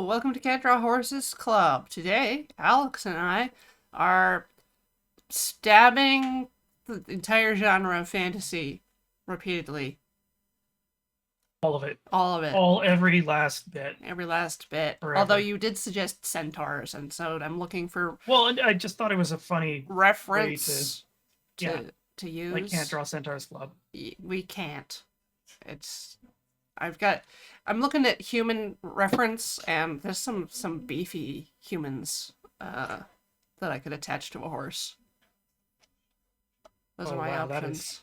welcome to Cat Draw Horses Club. Today, Alex and I are stabbing the entire genre of fantasy repeatedly. All of it. All of it. Every last bit. Every last bit. Forever. Although you did suggest centaurs, and so I'm looking for Well, I just thought it was a funny reference yeah, to use. like Can't Draw Centaurs Club. We can't. I'm looking at human reference, and there's some beefy humans that I could attach to a horse. Those are my options.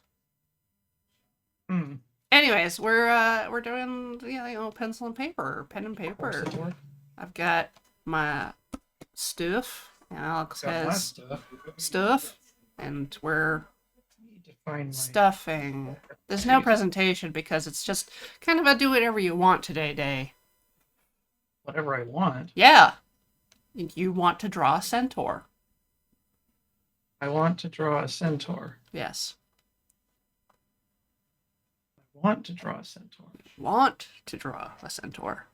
Anyways, we're doing pencil and paper, pen and paper. I've got my stuff, and Alex has stuff, and we're stuffing. There's no presentation because it's just kind of a do whatever you want today day. Whatever I want? Yeah. You want to draw a centaur. I want to draw a centaur. Yes. I want to draw a centaur. Want to draw a centaur.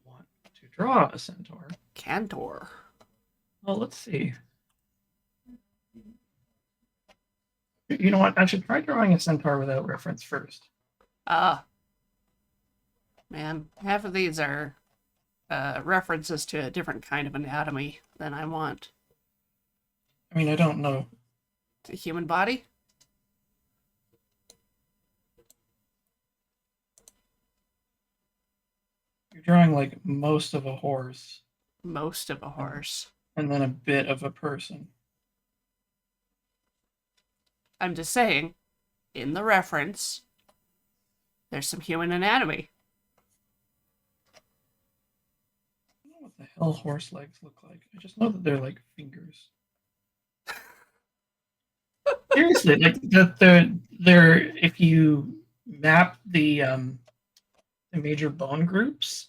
Want to draw a centaur. Cantor. Well, let's see. You know what? I should try drawing a centaur without reference first. Man, half of these are references to a different kind of anatomy than I want. I mean, I don't know. The human body? You're drawing like most of a horse. Most of a horse. And then a bit of a person. I'm just saying, in the reference, there's some human anatomy. I don't know what the hell horse legs look like. I just know that they're like fingers. Seriously, like they're if you map the major bone groups,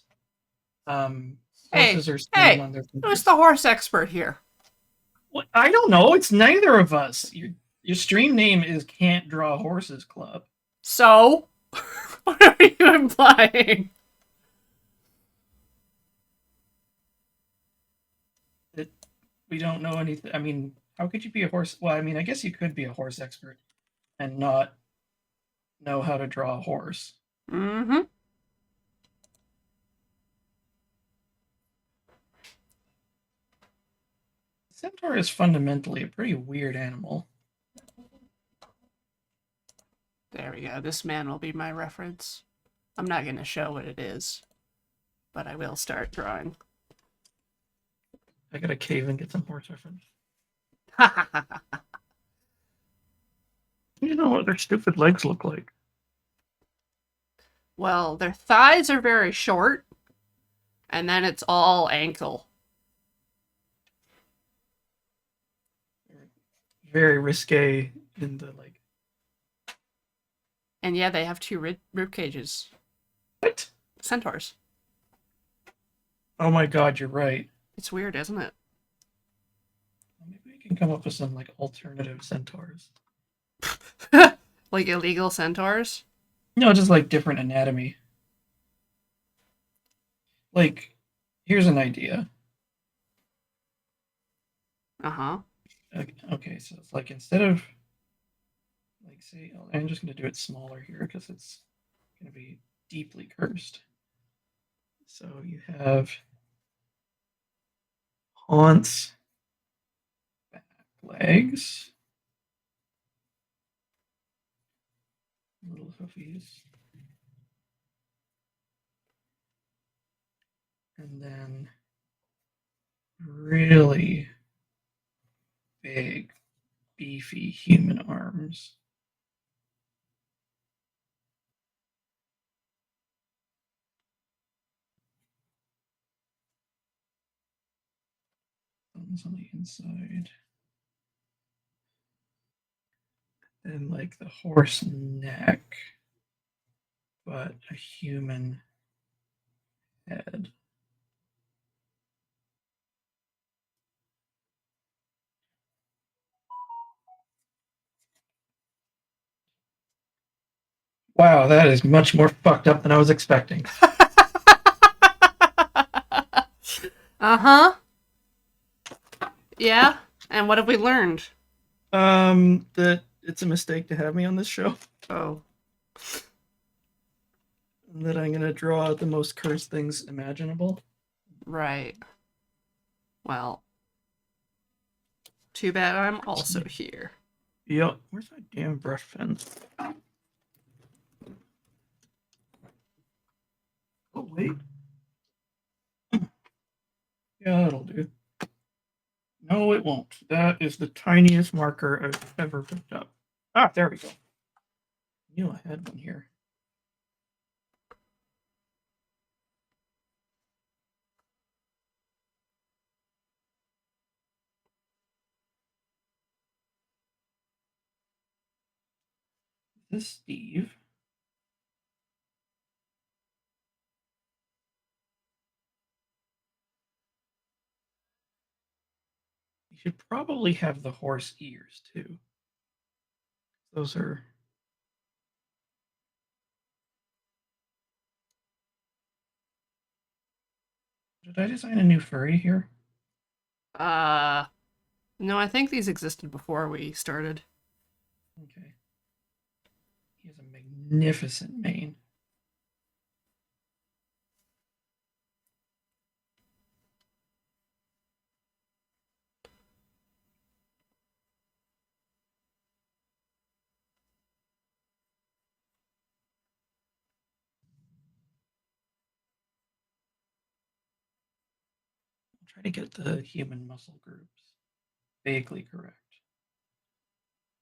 horses are standing on their fingers. Who's the horse expert here? What? I don't know. It's neither of us. Your stream name is Can't Draw Horses Club. So, what are you implying? That we don't know anything. I mean, how could you be a horse? Well, I mean, I guess you could be a horse expert and not know how to draw a horse. Mm-hmm. Centaur is fundamentally a pretty weird animal. There we go. This man will be my reference. I'm not going to show what it is, but I will start drawing. I gotta cave and get some horse reference. You know what their stupid legs look like? Well, their thighs are very short, and then it's all ankle. Very risque in the like. And yeah, they have two rib cages. What? Centaurs. Oh my god, you're right. It's weird, isn't it? Maybe we can come up with some like alternative centaurs. Like illegal centaurs? No, just like different anatomy. Like, here's an idea. Uh-huh. Okay, so it's like instead of like say, I'm just going to do it smaller here because it's going to be deeply cursed. So you have haunts, back legs, little hoofies, and then really big, beefy human arms. Thumbs on the inside. And like the horse neck, but a human head. Wow, that is much more fucked up than I was expecting. Uh-huh. Yeah. And what have we learned? That it's a mistake to have me on this show. Oh. And that I'm gonna draw out the most cursed things imaginable. Right. Well. Too bad I'm also here. Yep. Where's my damn brush pen? Oh wait. Yeah, that'll do. No, it won't. That is the tiniest marker I've ever picked up. Ah, there we go. I knew I had one here. This is Steve. You should probably have the horse ears too. Those are. Did I design a new furry here? No, I think these existed before we started. Okay. He has a magnificent mane. I'll try to get the human muscle groups vaguely correct,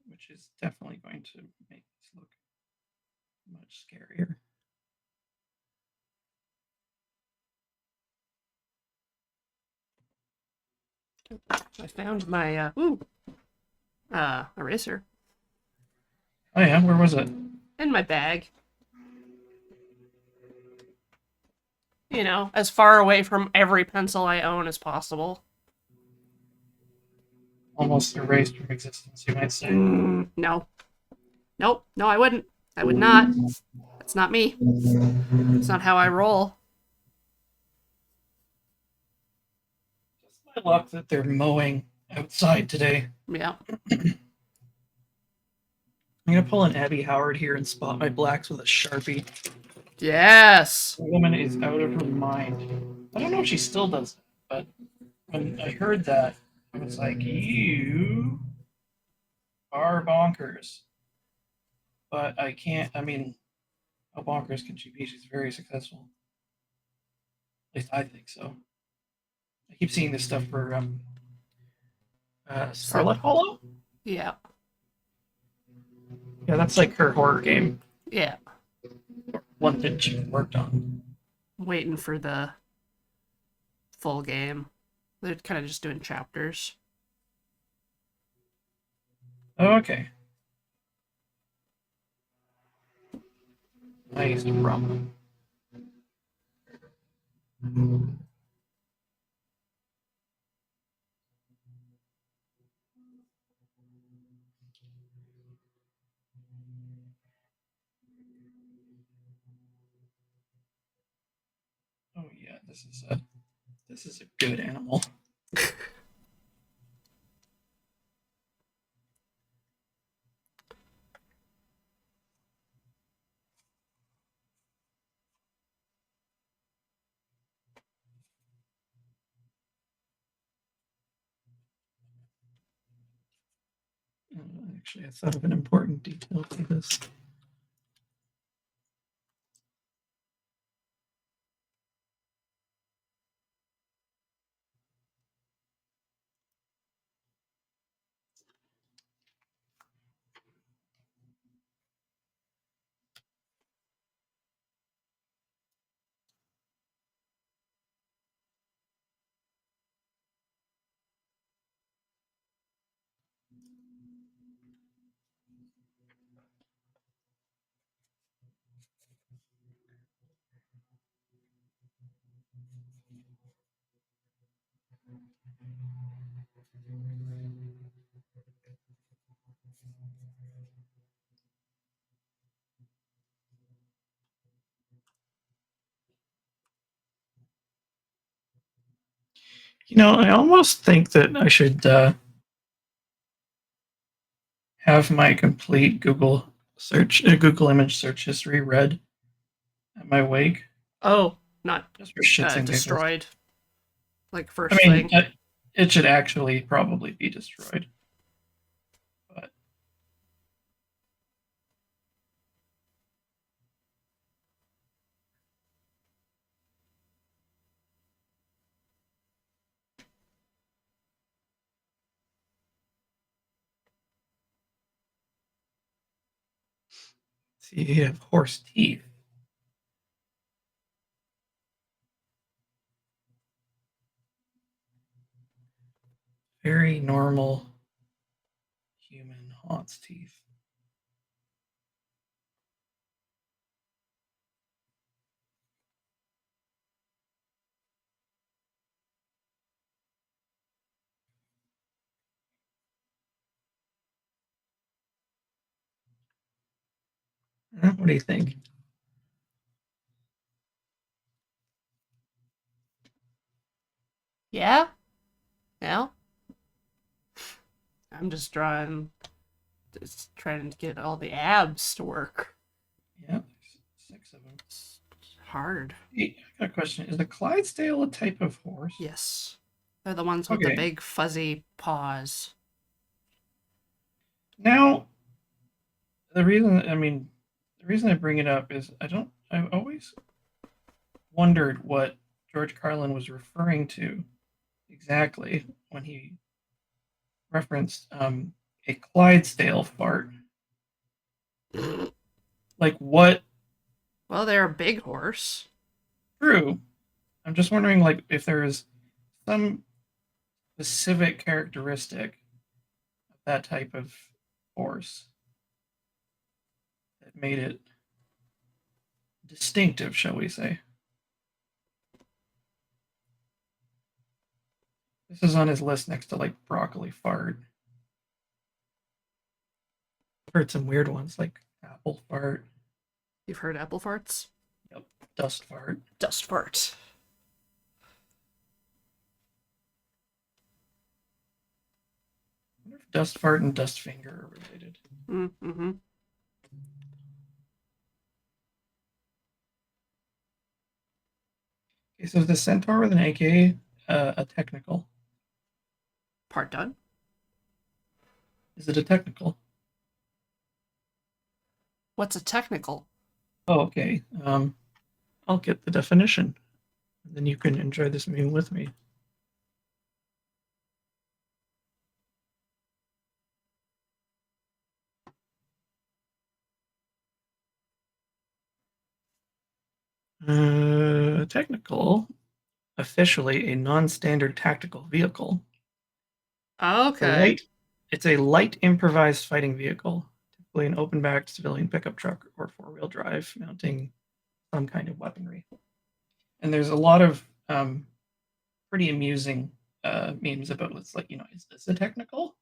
which is definitely going to make this look much scarier. I found my eraser Oh yeah, where was it? in my bag. You know, as far away from every pencil I own as possible. Almost erased from existence, you might say. No. Nope. No, I wouldn't. I would not. That's not me. It's not how I roll. Just my luck that they're mowing outside today. Yeah. I'm gonna pull an Abby Howard here and spot my blacks with a Sharpie. Yes. The woman is out of her mind. I don't know if she still does it, but when I heard that, I was like, you are bonkers. But I can't, I mean, how bonkers can she be? She's very successful. At least I think so. I keep seeing this stuff for Scarlet Hollow? Yeah. Yeah, that's like her horror game. Yeah. One that she worked on. Waiting for the full game. They're kind of just doing chapters. Okay. Nice rum. Oh yeah, this is a good animal. Actually, I thought of an important detail for this. I almost think that I should have my complete Google Google image search history read at my wake. Oh, not Just for shits and giggles. destroyed. Like I first mean, thing. it should actually probably be destroyed. But see, you have horse teeth. Very normal human haunts teeth. What do you think? Yeah? Yeah? I'm just trying to get all the abs to work. Yeah, 6 of them. It's hard. Hey, I got a question. Is the Clydesdale a type of horse? Yes. They're the ones with the big fuzzy paws. Now, the reason I bring it up is I've always wondered what George Carlin was referring to exactly when he referenced a Clydesdale fart. Like what? Well, they're a big horse. True. I'm just wondering, like, if there is some specific characteristic of that type of horse that made it distinctive, shall we say? This is on his list next to like broccoli fart. I've heard some weird ones like apple fart. You've heard apple farts? Yep. Dust fart. Dust fart. I wonder if dust fart and dust finger are related. Mm-hmm. Okay, so is the centaur with an AK a technical? Part done. Is it a technical? What's a technical? Oh, okay. I'll get the definition. And then you can enjoy this meal with me. Technical, officially a non-standard tactical vehicle. Okay. It's a light improvised fighting vehicle, typically an open-backed civilian pickup truck or four-wheel drive, mounting some kind of weaponry. And there's a lot of pretty amusing memes about it's like, is this a technical?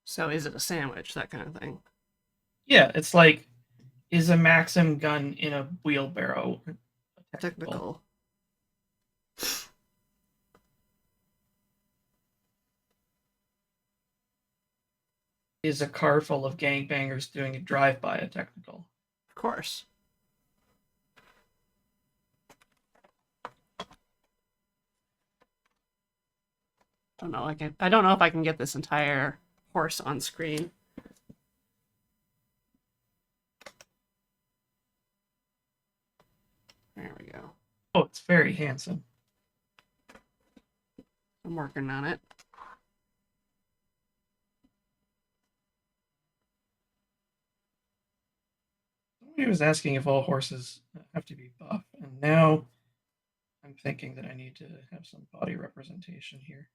So is it a sandwich? That kind of thing. Yeah, it's like, is a Maxim gun in a wheelbarrow a technical? Is a car full of gangbangers doing a drive-by a technical? Of course. I don't know if I can get this entire horse on screen. There we go. Oh, it's very handsome. I'm working on it. Somebody was asking if all horses have to be buff, and now I'm thinking that I need to have some body representation here.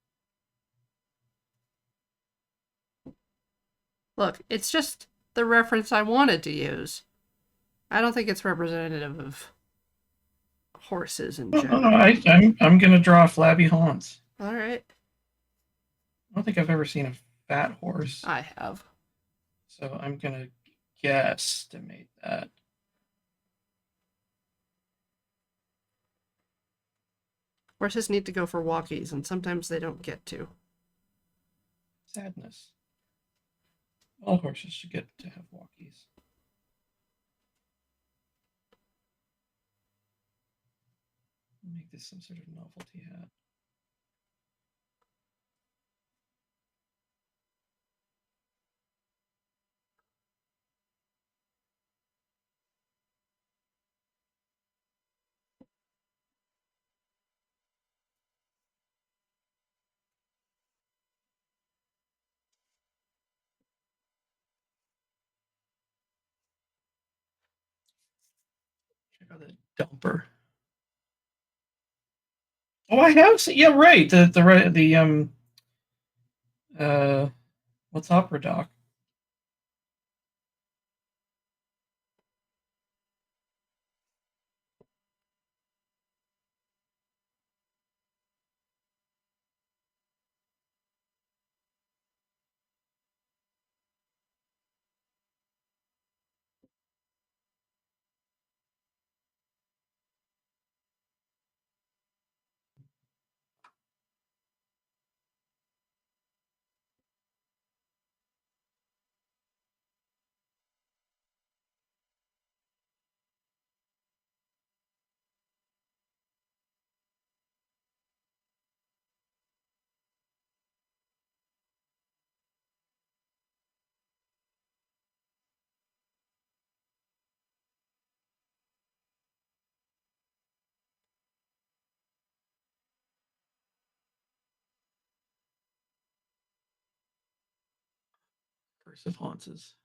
Look, it's just the reference I wanted to use. I don't think it's representative of horses in general. No, I'm gonna draw flabby haunts. All right. I don't think I've ever seen a fat horse. I have. So I'm gonna guesstimate that. Horses need to go for walkies, and sometimes they don't get to. Sadness. All horses should get to have walkies. Make this some sort of novelty hat. Check out the dumper. Oh, I have seen. Yeah, right. What's Opera Doc? Cursive haunces.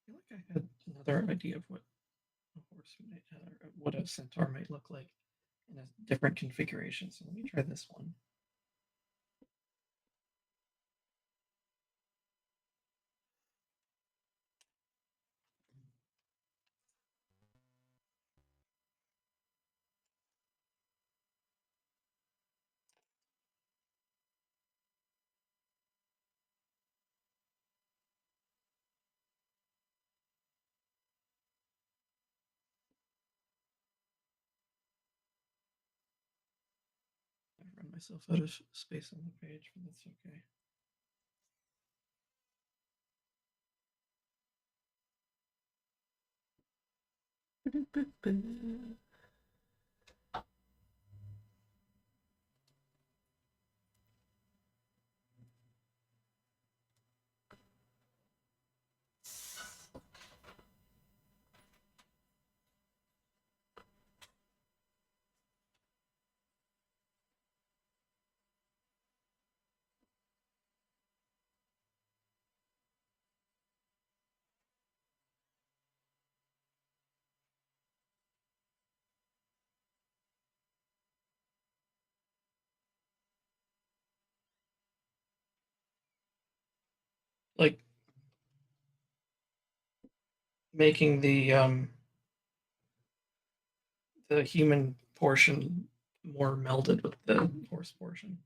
I feel like I had another idea of what a horse might, what a centaur might look like in a different configuration. So let me try this one. I run myself out of space on the page, but that's okay. Like making the human portion more melded with the horse portion.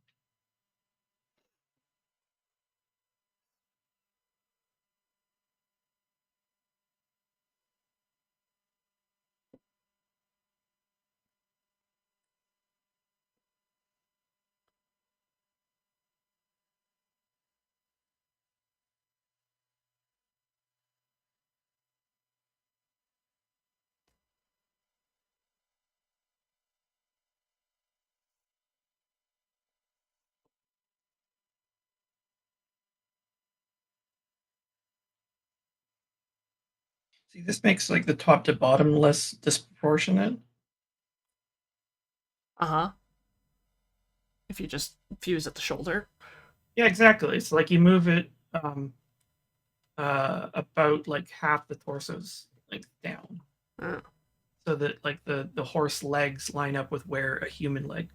See, this makes like the top to bottom less disproportionate. Uh-huh. If you just fuse at the shoulder. Yeah, exactly. It's like you move it about like half the torso's like down, so that like the horse legs line up with where a human leg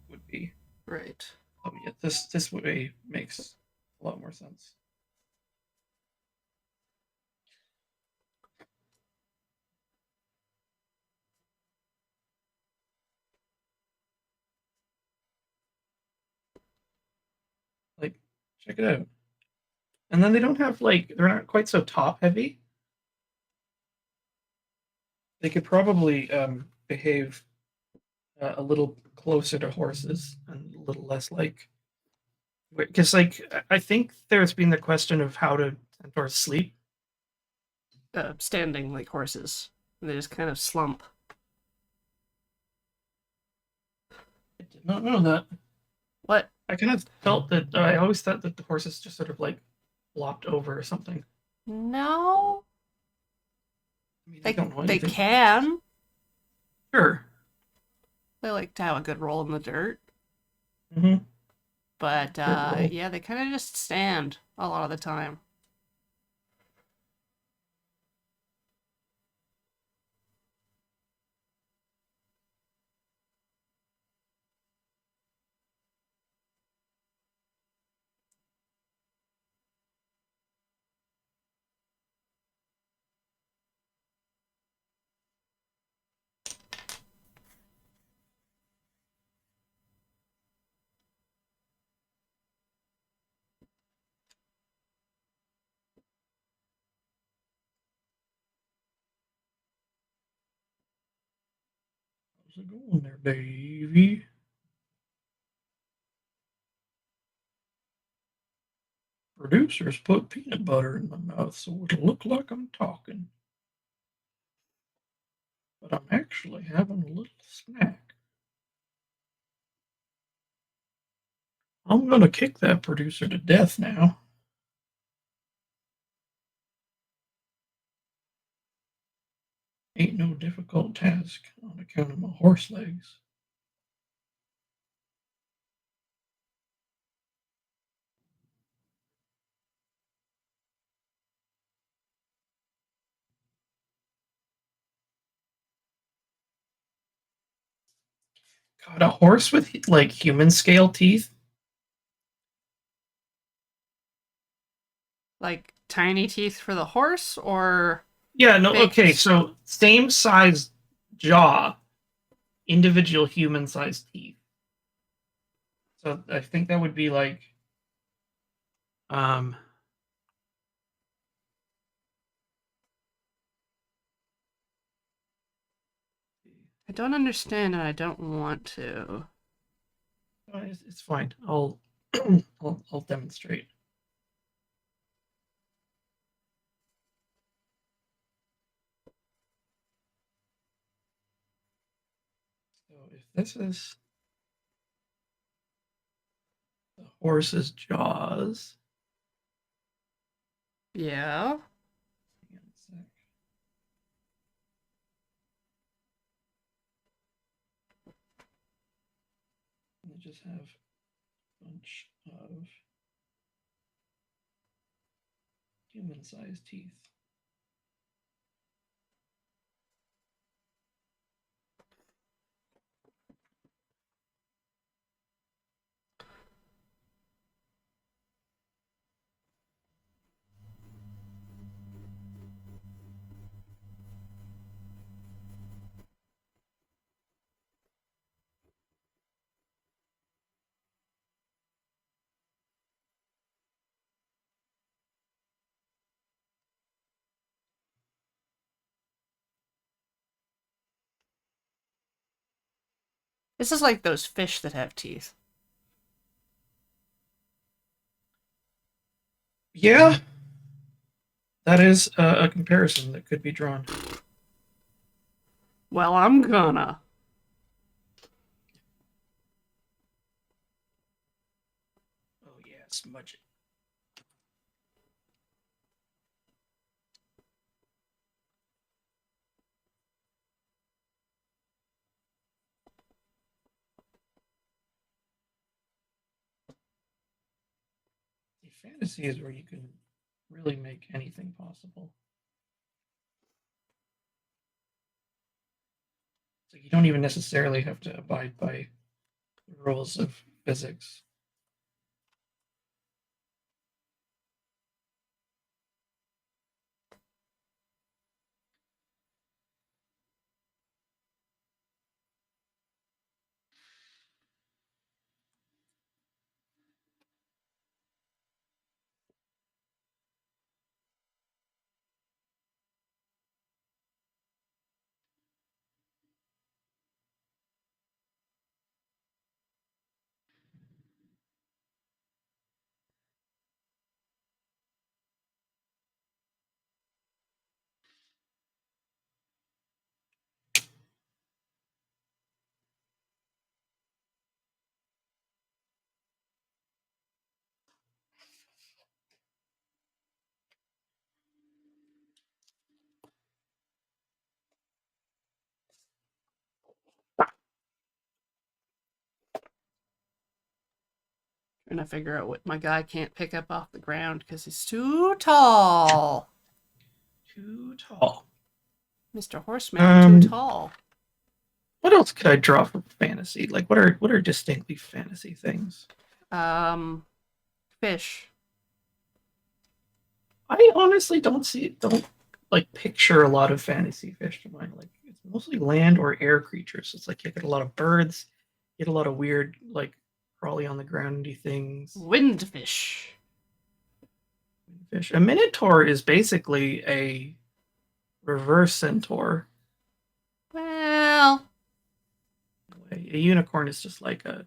would be. Right. Oh yeah, this way makes a lot more sense. Like, check it out. And then they don't have like they're not quite so top heavy. They could probably behave a little closer to horses and a little less like, because like I think there's been the question of how to centaurs sleep. Standing like horses. They just kind of slump. I did not know that. What? I kind of felt that I always thought that the horses just sort of like flopped over or something. No. I mean, They don't know they anything. can. Sure. They like to have a good roll in the dirt. Mm-hmm. But yeah, they kind of just stand a lot of the time. How's it going there, baby? Producers put peanut butter in my mouth so it'll look like I'm talking. But I'm actually having a little snack. I'm gonna kick that producer to death now. Ain't no difficult task on account of my horse legs. God, a horse with like human scale teeth? Like tiny teeth for the horse or Yeah, no, big. okay, so same size jaw, individual human sized teeth. So I think that would be like um I don't understand and I don't want to. it's fine. I'll demonstrate. So if this is the horse's jaws, Yeah. hang on a sec. They just have a bunch of human-sized teeth. This is like those fish that have teeth. Yeah, that is a comparison that could be drawn. Well, I'm gonna. Oh yeah, smudge it. See, fantasy is where you can really make anything possible. So you don't even necessarily have to abide by the rules of physics. And I figure out what my guy can't pick up off the ground because he's too tall. Too tall. Mr. Horseman, too tall. What else could I draw from fantasy? Like, what are distinctly fantasy things? Fish. I honestly don't like picture a lot of fantasy fish to mind. Like, it's mostly land or air creatures. It's like you get a lot of birds, you get a lot of weird like crawly on the groundy things. Windfish. Fish. A minotaur is basically a reverse centaur. Well, A unicorn is just like a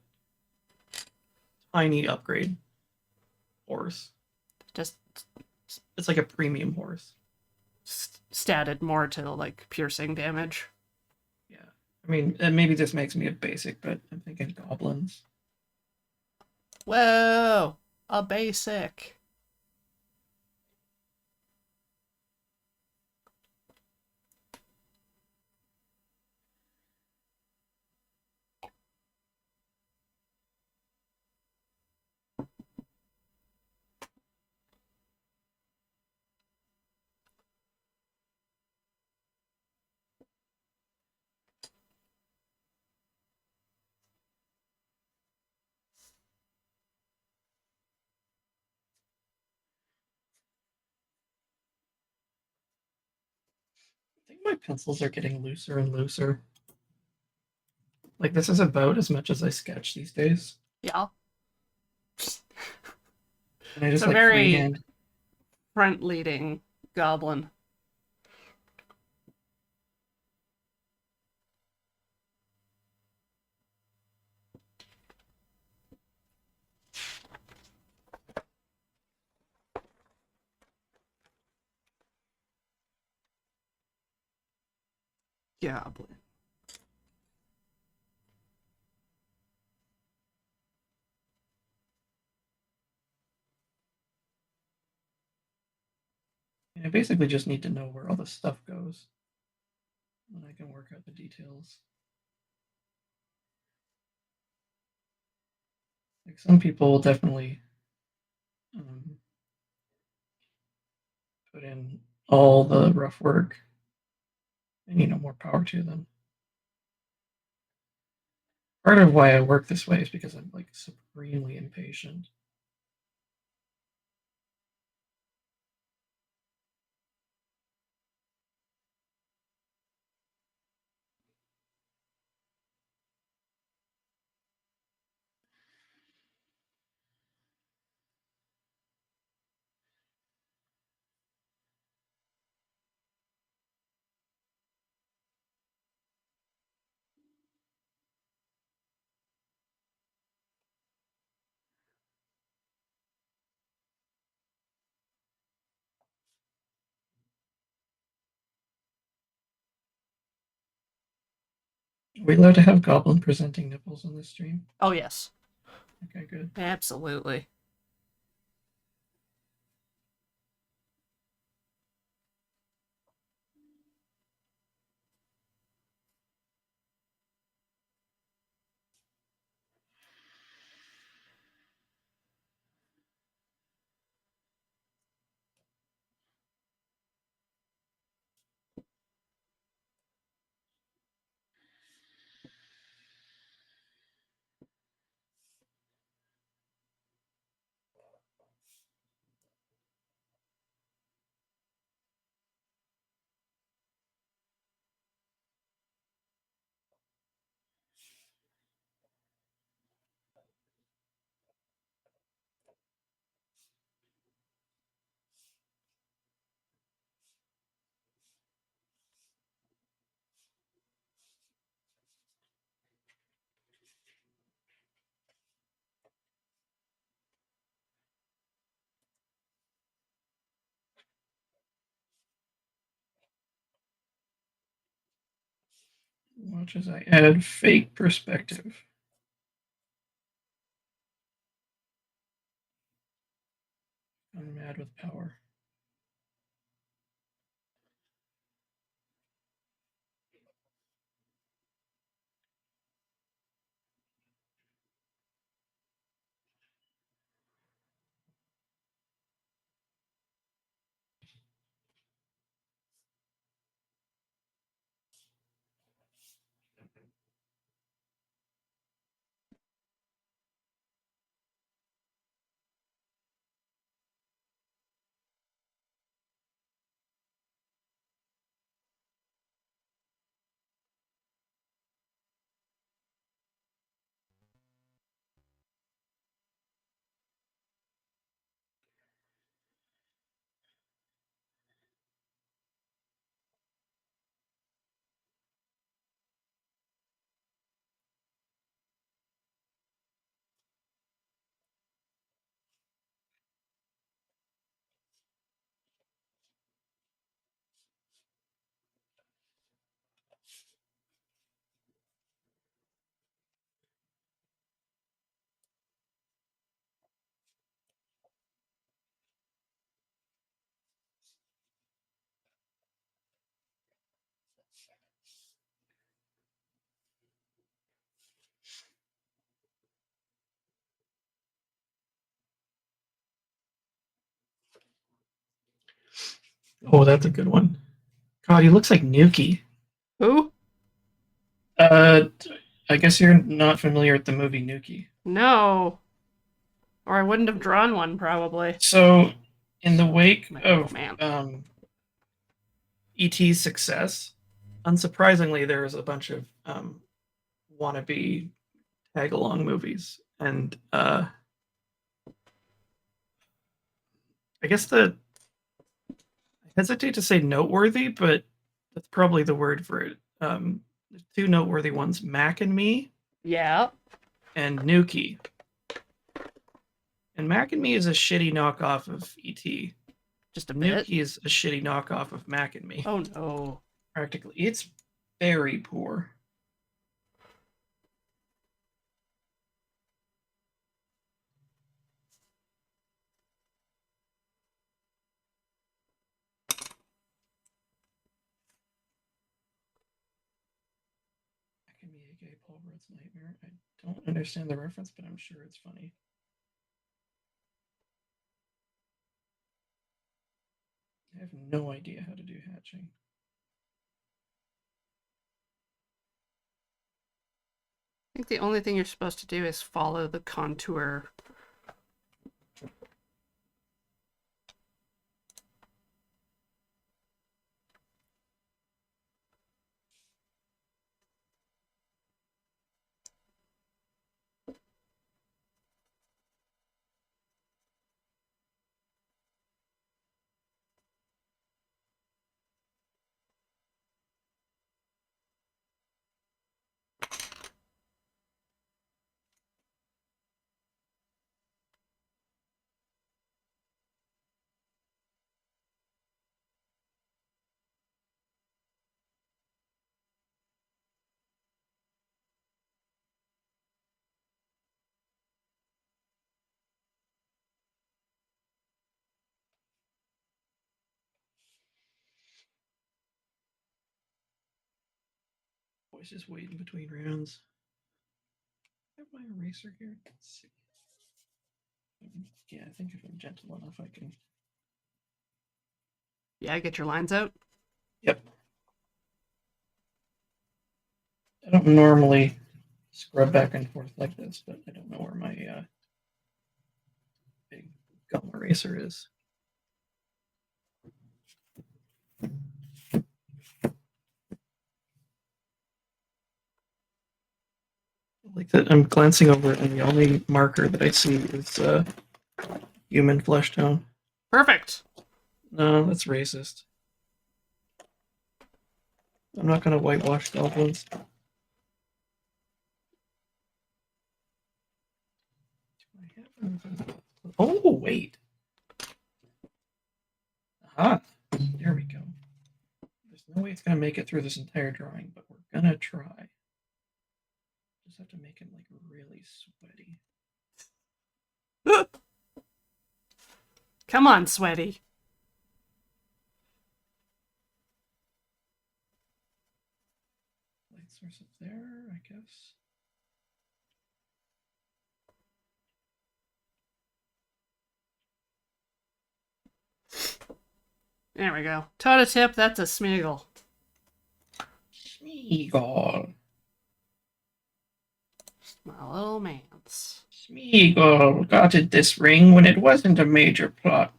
tiny upgrade horse. just It's like a premium horse. statted more to like piercing damage. Yeah. I mean, maybe this makes me a basic, but I'm thinking goblins. Whoa, a basic. I think my pencils are getting looser and looser. Like, this is about as much as I sketch these days. Yeah. And I It's just a like very freehand. front leading goblin. Goblin. I basically just need to know where all the stuff goes. And I can work out the details. Like, some people will definitely um, put in all the rough work, and more power to them. Part of why I work this way is because I'm like supremely impatient. Are we allowed to have goblin presenting nipples on this stream? Oh, yes. Okay, good. Absolutely. Watch as I add fake perspective. I'm mad with power. Oh, that's a good one. God, he looks like Nuki. Who? Uh, I guess you're not familiar with the movie Nuki. No. Or I wouldn't have drawn one, probably. So, in the wake Oh, of man. ET's success, unsurprisingly, there was a bunch of wannabe tag along movies, and I guess I hesitate to say noteworthy, but that's probably the word for it. The two noteworthy ones, Mac and Me Yeah. and Nuki. And Mac and Me is a shitty knockoff of ET. Just a bit. Nuki is a shitty knockoff of Mac and Me. Oh, no. Practically. It's very poor. Mac and Me, aka Paul Rudd's Nightmare. I don't understand the reference, but I'm sure it's funny. I have no idea how to do hatching. I think the only thing you're supposed to do is follow the contour. Always just waiting between rounds. I have my eraser here. Let's see. Yeah, I think if I'm gentle enough, I can. Yeah, get your lines out. Yep. I don't normally scrub back and forth like this, but I don't know where my big gum eraser is. Like that, I'm glancing over it, and the only marker that I see is human flesh tone. Perfect. No, that's racist. I'm not gonna whitewash goblins. Oh wait. Ah, there we go. There's no way it's gonna make it through this entire drawing, but we're gonna try. Just have to make him like really sweaty. Come on, sweaty. Light source up there, I guess. There we go. Toe to tip, that's a Smeagol. Smeagol. My little man's. Smeagol got it this ring when it wasn't a major plot.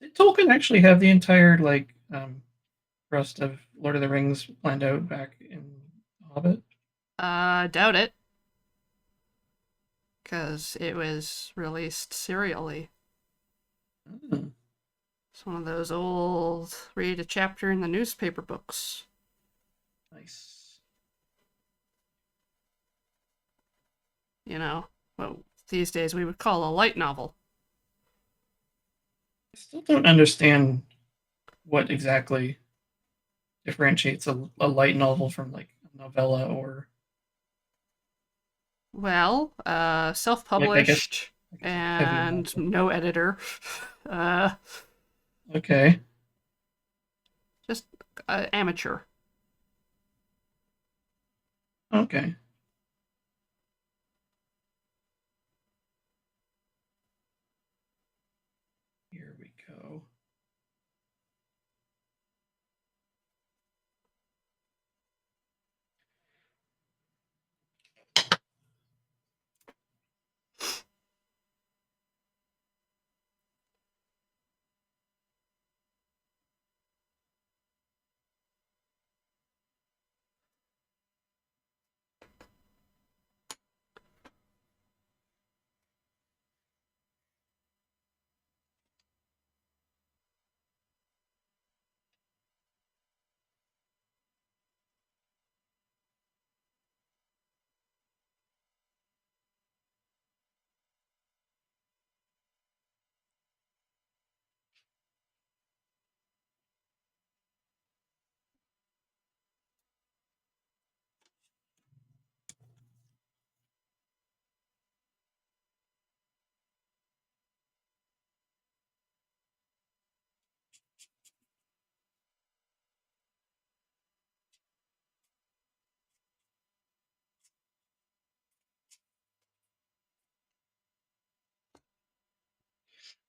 Did Tolkien actually have the entire rest of Lord of the Rings planned out back in Hobbit? Doubt it. Because it was released serially. Hmm. It's one of those old read a chapter in the newspaper books. Nice. You know, what these days we would call a light novel. I still don't understand what exactly differentiates a light novel from like a novella or Well, I guess self-published heavy and novel. no editor. Okay. Just amateur. Okay. Here we go.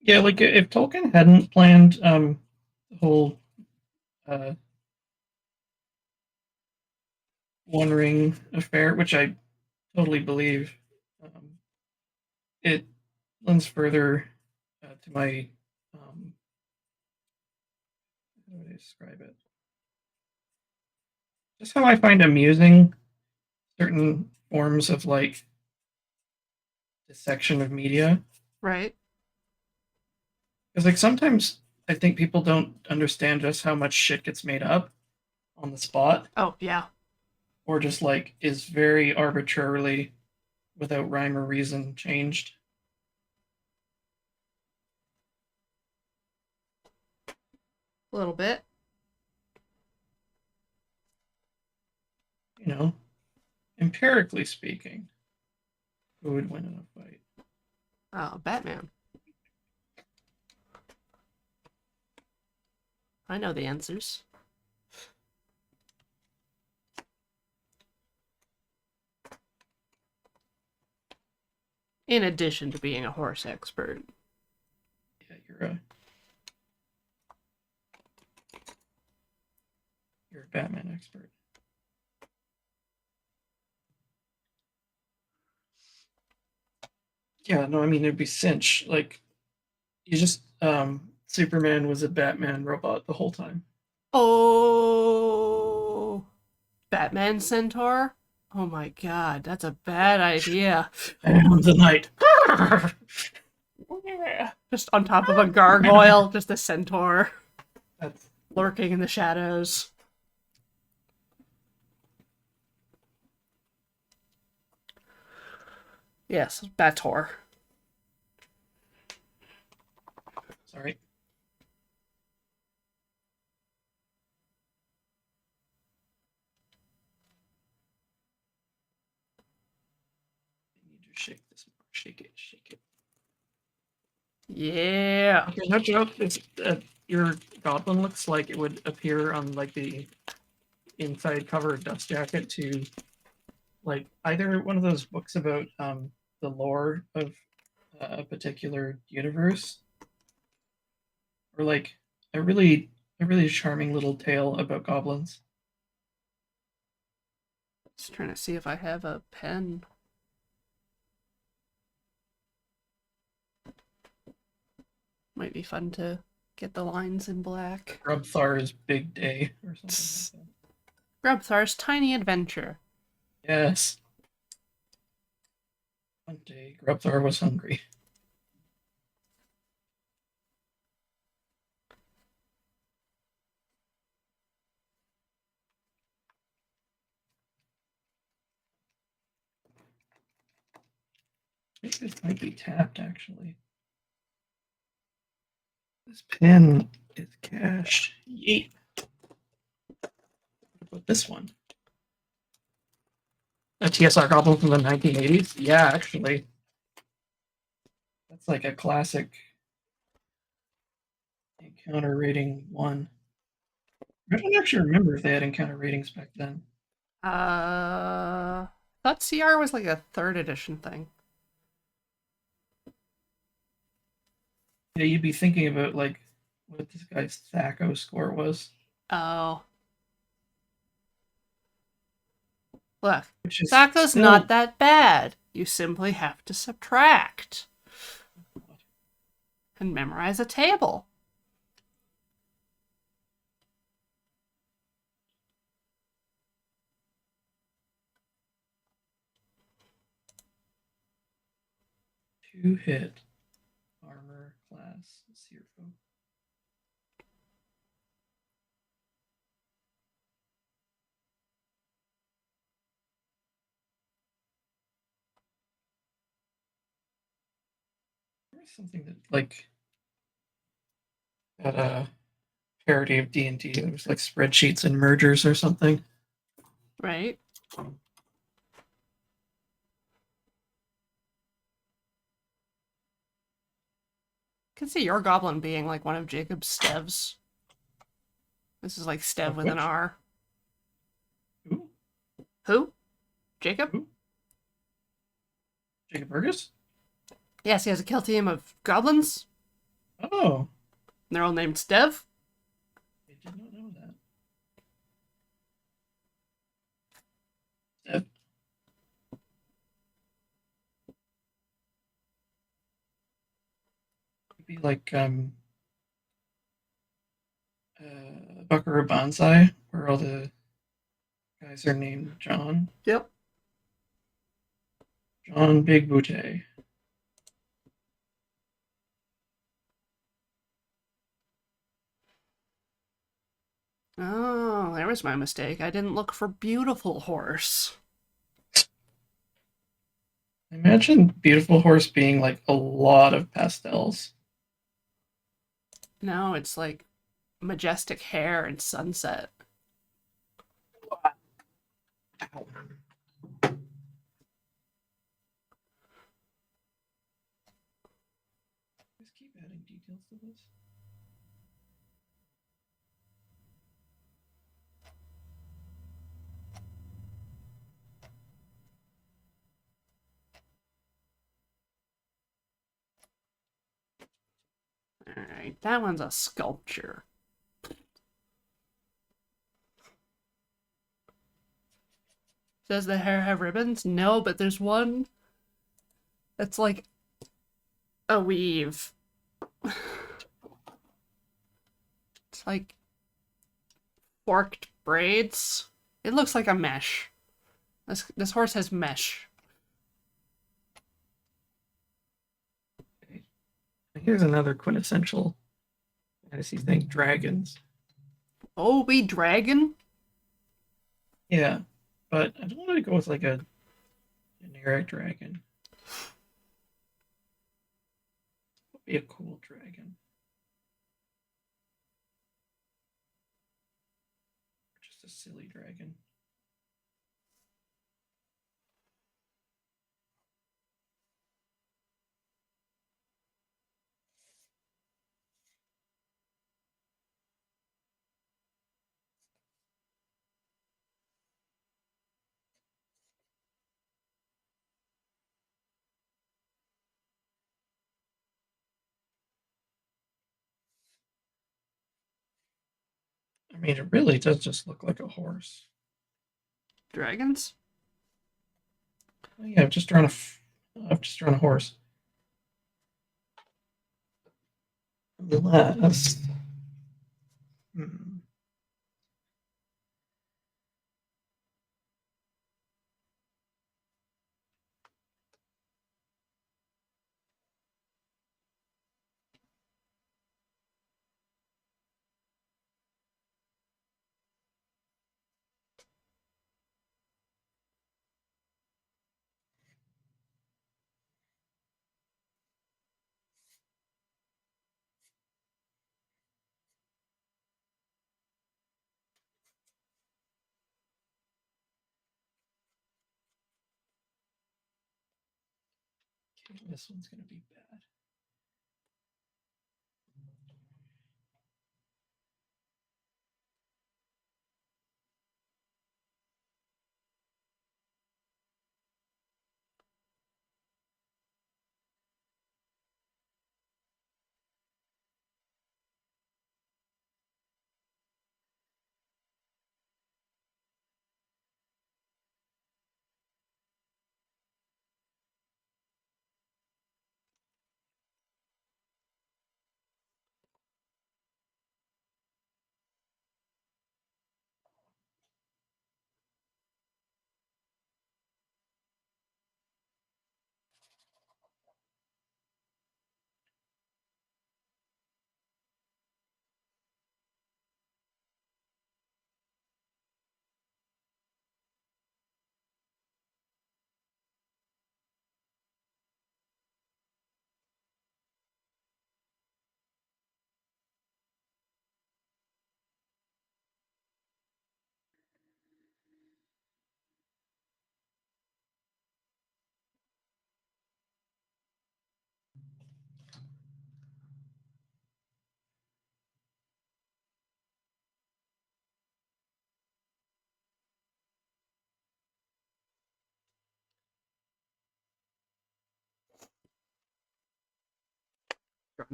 Yeah, like if Tolkien hadn't planned the whole uh, One Ring affair, which I totally believe, it lends further to my how do I describe it? Just how I find amusing certain forms of like dissection of media. Right. Because like sometimes I think people don't understand just how much shit gets made up on the spot, Oh, yeah. or just like is very arbitrarily, without rhyme or reason, changed. A little bit. You know, empirically speaking, who would win in a fight? Oh, Batman. I know the answers. In addition to being a horse expert. Yeah, you're a Batman expert. Yeah, no, I mean it'd be cinch. Like you just Superman was a Batman robot the whole time. Oh, Batman Centaur? Oh my god, that's a bad idea. And the night. Just on top of a gargoyle, just a centaur That's lurking in the shadows. Yes, Bator. sorry. You need to shake this more. Shake it, shake it. Yeah. Okay, no joke. It's, your goblin looks like it would appear on like the inside cover of Dust Jacket to like either one of those books about the lore of a particular universe, or like a really charming little tale about goblins. Just trying to see if I have a pen. Might be fun to get the lines in black. Grubthar's Big Day or something like that. Grubthar's Tiny Adventure. Yes. One day Grubthar was hungry. I think this might be tapped actually. This pen is cached. Yeet. What about this one? A TSR Goblin from the 1980s? Yeah, actually. That's like a classic encounter rating one. I don't actually remember if they had encounter ratings back then. Thought CR was like a third edition thing. Yeah, you'd be thinking about like what this guy's THACO score was, Oh, look, which is THACO's not still that bad. You simply have to subtract and memorize a table. two-hit armor class 0. There's something that like that parody of D&D. It was like spreadsheets and mergers or something. Right? Can see your goblin being like one of Jacob's stevs. This is like stev Of with an which? R. Who? Who? Jacob? Who? Jacob Burgess? Yes, he has a kill team of goblins. Oh, They're all named Stev. I did not know that. Steph? It'd be like Buckaroo Banzai, where all the guys are named John. Yep. John Big Booty. Oh, there was my mistake. I didn't look for beautiful horse. Imagine Beautiful Horse being like a lot of pastels. No, it's like majestic hair and sunset. Ow. Just keep adding details to this. Alright, that one's a sculpture. Does the hair have ribbons? No, but there's one that's like a weave. It's like forked braids. It looks like a mesh. This horse has mesh. Okay. Here's another quintessential fantasy thing: dragons. Oh, we dragon? Yeah, but I don't want to go with like a generic dragon. Would be a cool dragon. Or just a silly dragon. I mean, it really does just look like a horse. Dragons? Oh, yeah, I've just drawn a horse. Unless, hmm. Okay, this one's gonna be bad.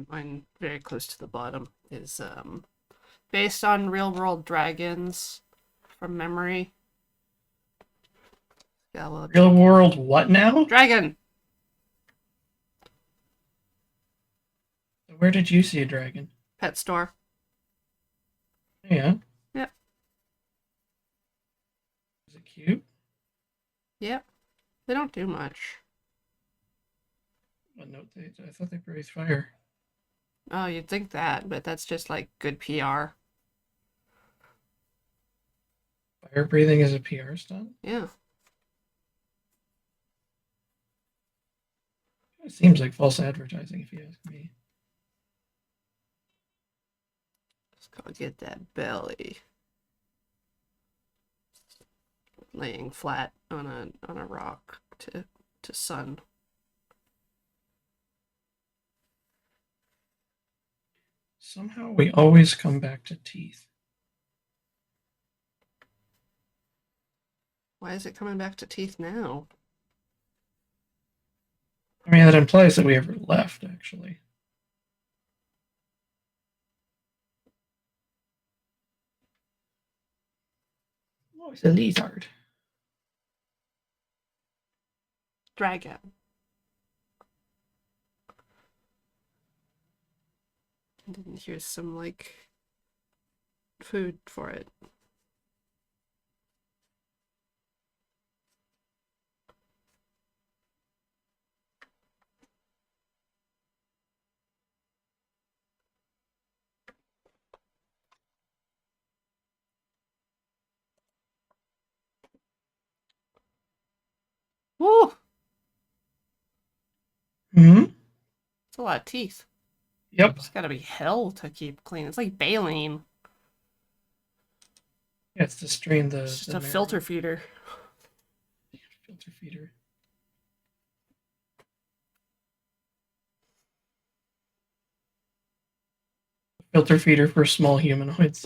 Mine very close to the bottom is based on real world dragons from memory. Real world what now? Dragon. Where did you see a dragon? Pet store. Yeah. Yep. Is it cute? Yep. They don't do much. What note I thought they breathed fire. Oh, you'd think that, but that's just like good PR. Fire breathing is a PR stunt? Yeah. It seems like false advertising, if you ask me. Let's go get that belly. Laying flat on a rock to sun. Somehow we always come back to teeth. Why is it coming back to teeth now? I mean, that implies that we ever left, actually. Oh, it's a lizard. Dragon. And then here's some like food for it. Woo! Hmm? It's a lot of teeth. Yep. It's gotta be hell to keep clean. It's like baleen. Yeah, it's to strain the. It's just the a filter feeder. Filter feeder. Filter feeder for small humanoids.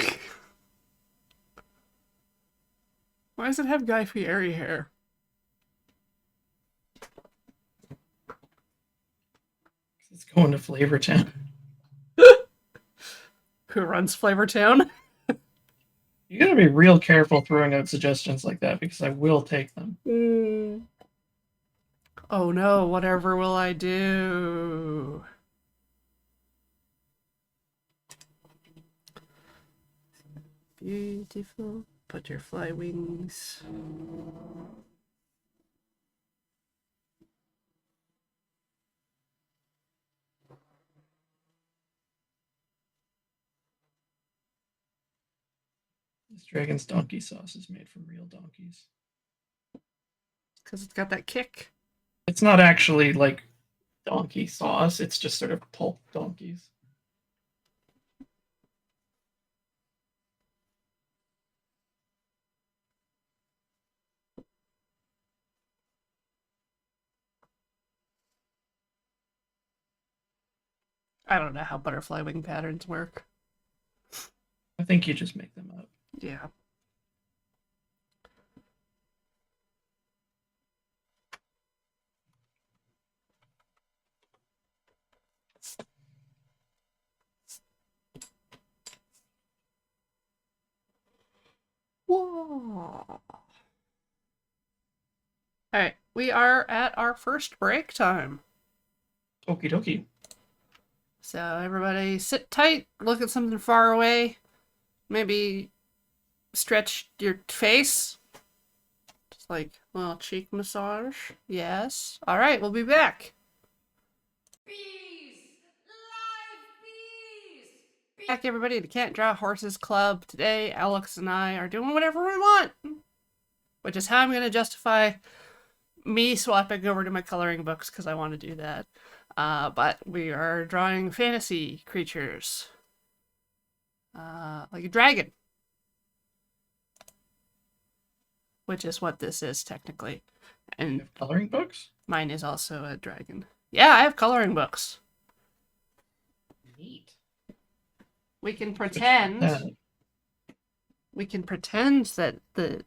Why does it have Guy Fieri hair? It's going to Flavortown. Who runs Flavortown? You gotta be real careful throwing out suggestions like that because I will take them. Oh no, whatever will I do? Beautiful butterfly wings. This dragon's donkey sauce is made from real donkeys. Because it's got that kick. It's not actually like donkey sauce, it's just sort of pulp donkeys. I don't know how butterfly wing patterns work. I think you just make them up. Yeah. Whoa. Alright, we are at our first break time. Okie dokie. So everybody sit tight, look at something far away, maybe stretch your face. Just like a little cheek massage. Yes. Alright, we'll be back. Bees! Live bees! Back everybody to Can't Draw Horses Club. Today Alex and I are doing whatever we want. Which is how I'm going to justify me swapping over to my coloring books because I want to do that. But we are drawing fantasy creatures. Like a dragon. Which is what this is, technically. You And have coloring books? mine is also a dragon. Yeah, I have coloring books. Neat. We can pretend... That. We can pretend that the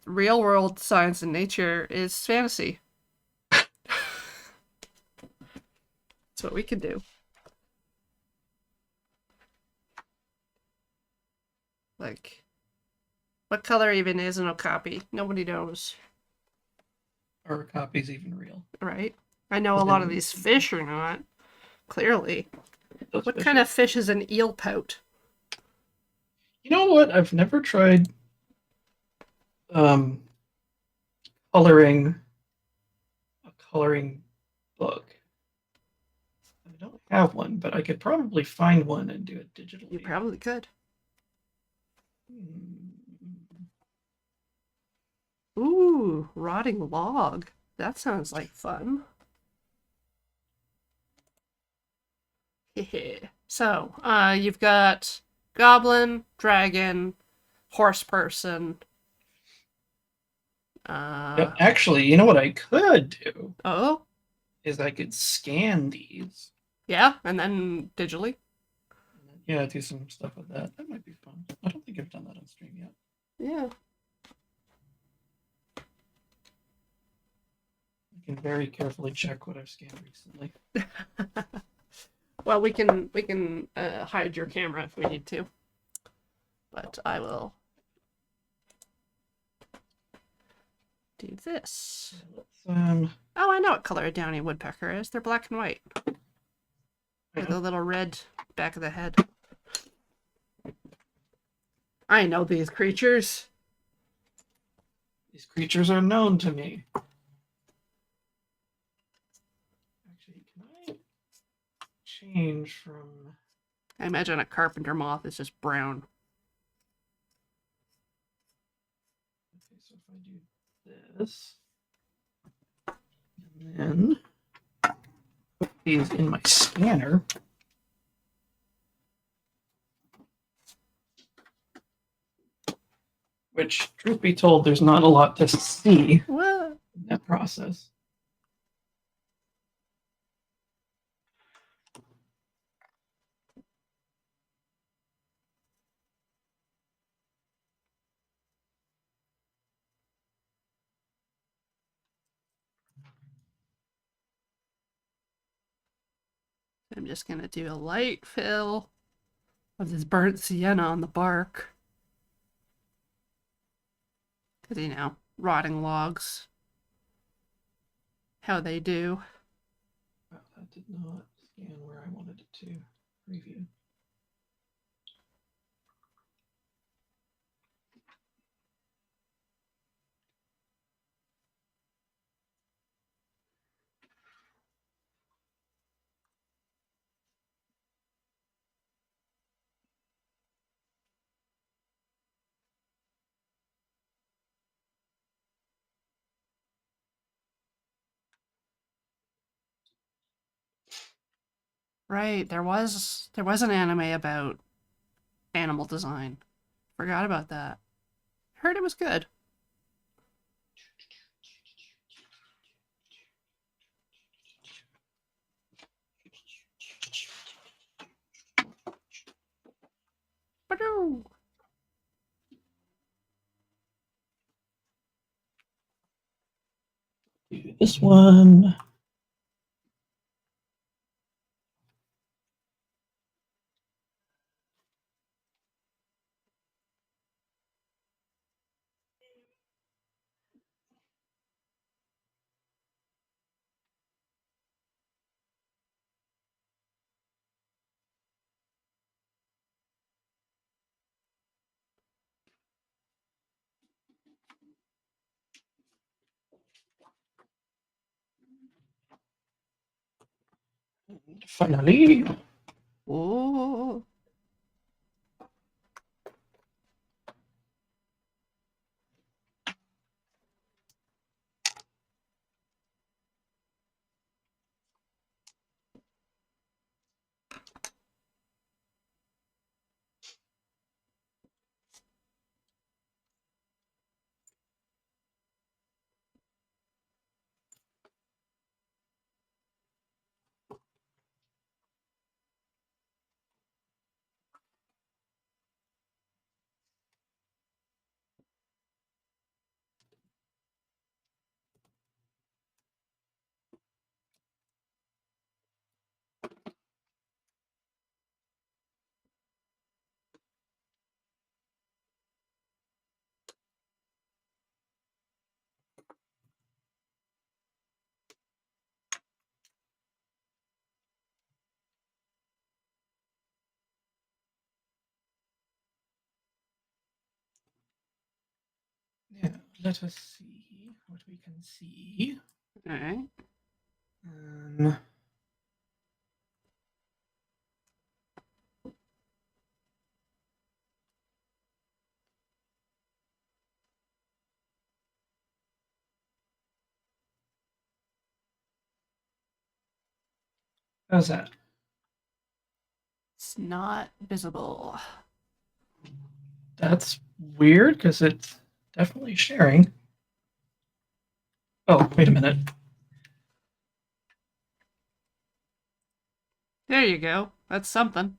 real world science and nature is fantasy. That's what we can do. Like, what color even is an okapi? Nobody knows, Are copies even real? right? I know a lot of these fish are not, clearly. Those What fish kind are- of fish is an eel pout? You know what? I've never tried coloring a coloring book. I don't have one, but I could probably find one and do it digitally. You probably could. Hmm. Ooh, rotting log. That sounds like fun. So, you've got goblin, dragon, horse person. Yep. Actually, you know what I could do Oh, is I could scan these. yeah, and then digitally. Yeah, do some stuff with that. That might be fun. I don't think I've done that on stream yet. Yeah. I can very carefully check what I've scanned recently. Well, we can hide your camera if we need to, but I will do this. Let's Oh, I know what color a downy woodpecker is. They're black and white with a little red back of the head. I know these creatures. these creatures are known to me. Actually, can I change from? I imagine a carpenter moth is just brown. Okay, so if I do this, and then put these in my scanner. Which, truth be told, there's not a lot to see What? in that process. I'm just gonna do a light fill of this burnt sienna on the bark. Because, you know, rotting logs. How they do. Wow, that did not scan where I wanted it to. Preview. Right, there was an anime about animal design. Forgot about that. Heard it was good. Ba-doo! Do this one. Finally. Oh. let us see what we can see. All right. Um, how's that? It's not visible. That's weird because it's definitely sharing. Oh, wait a minute. There you go. That's something.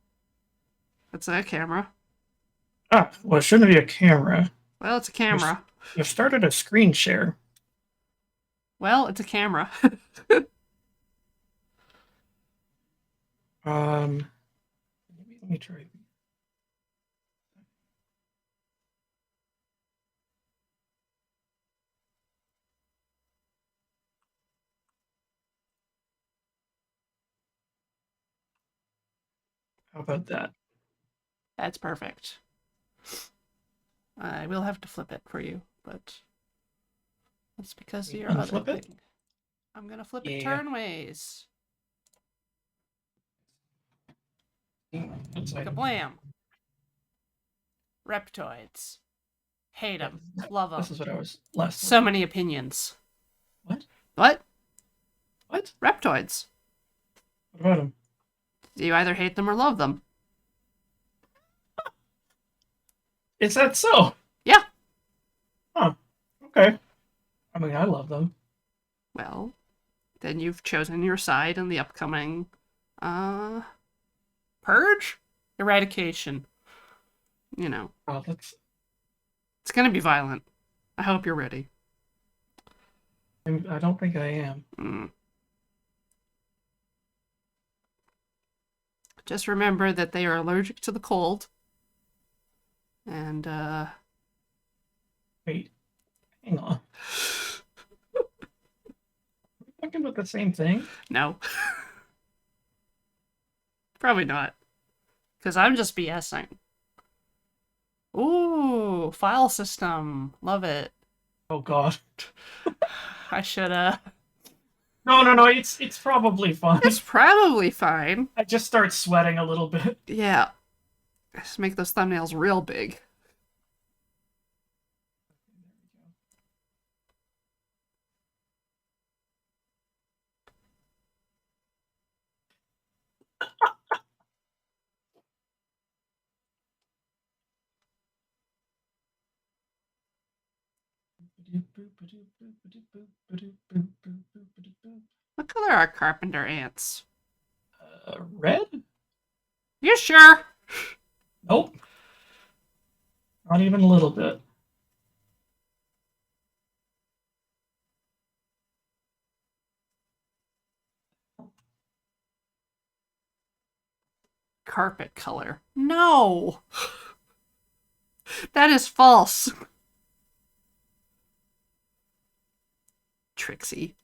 That's a camera. Ah, well, it shouldn't be a camera. Well, it's a camera. You've started a screen share. Well, it's a camera. Let me try. How about that? That's perfect. I will have to flip it for you, but that's because of You your can other flip it? thing. I'm gonna flip it Yeah. turnways. That's like Kablam. Reptoids. Hate them. Love them. This is what I was last. So many opinions. What? What? What? Reptoids. What about them? You either hate them or love them. Is that so? Yeah. Huh. Okay. I mean, I love them. Well, then you've chosen your side in the upcoming purge? Eradication. You know. Oh, that's. It's gonna be violent. I hope you're ready. I don't think I am. Just remember that they are allergic to the cold. And, Wait. Hang on. Are we talking about the same thing? no. Probably not. Because I'm just BSing. Ooh, file system. Love it. Oh God. I should, No. It's probably fine. It's probably fine. I just start sweating a little bit. Yeah. Just make those thumbnails real big. What color are carpenter ants? Red? You sure? Nope. Not even a little bit. Carpet color. No! That is false. Trixie.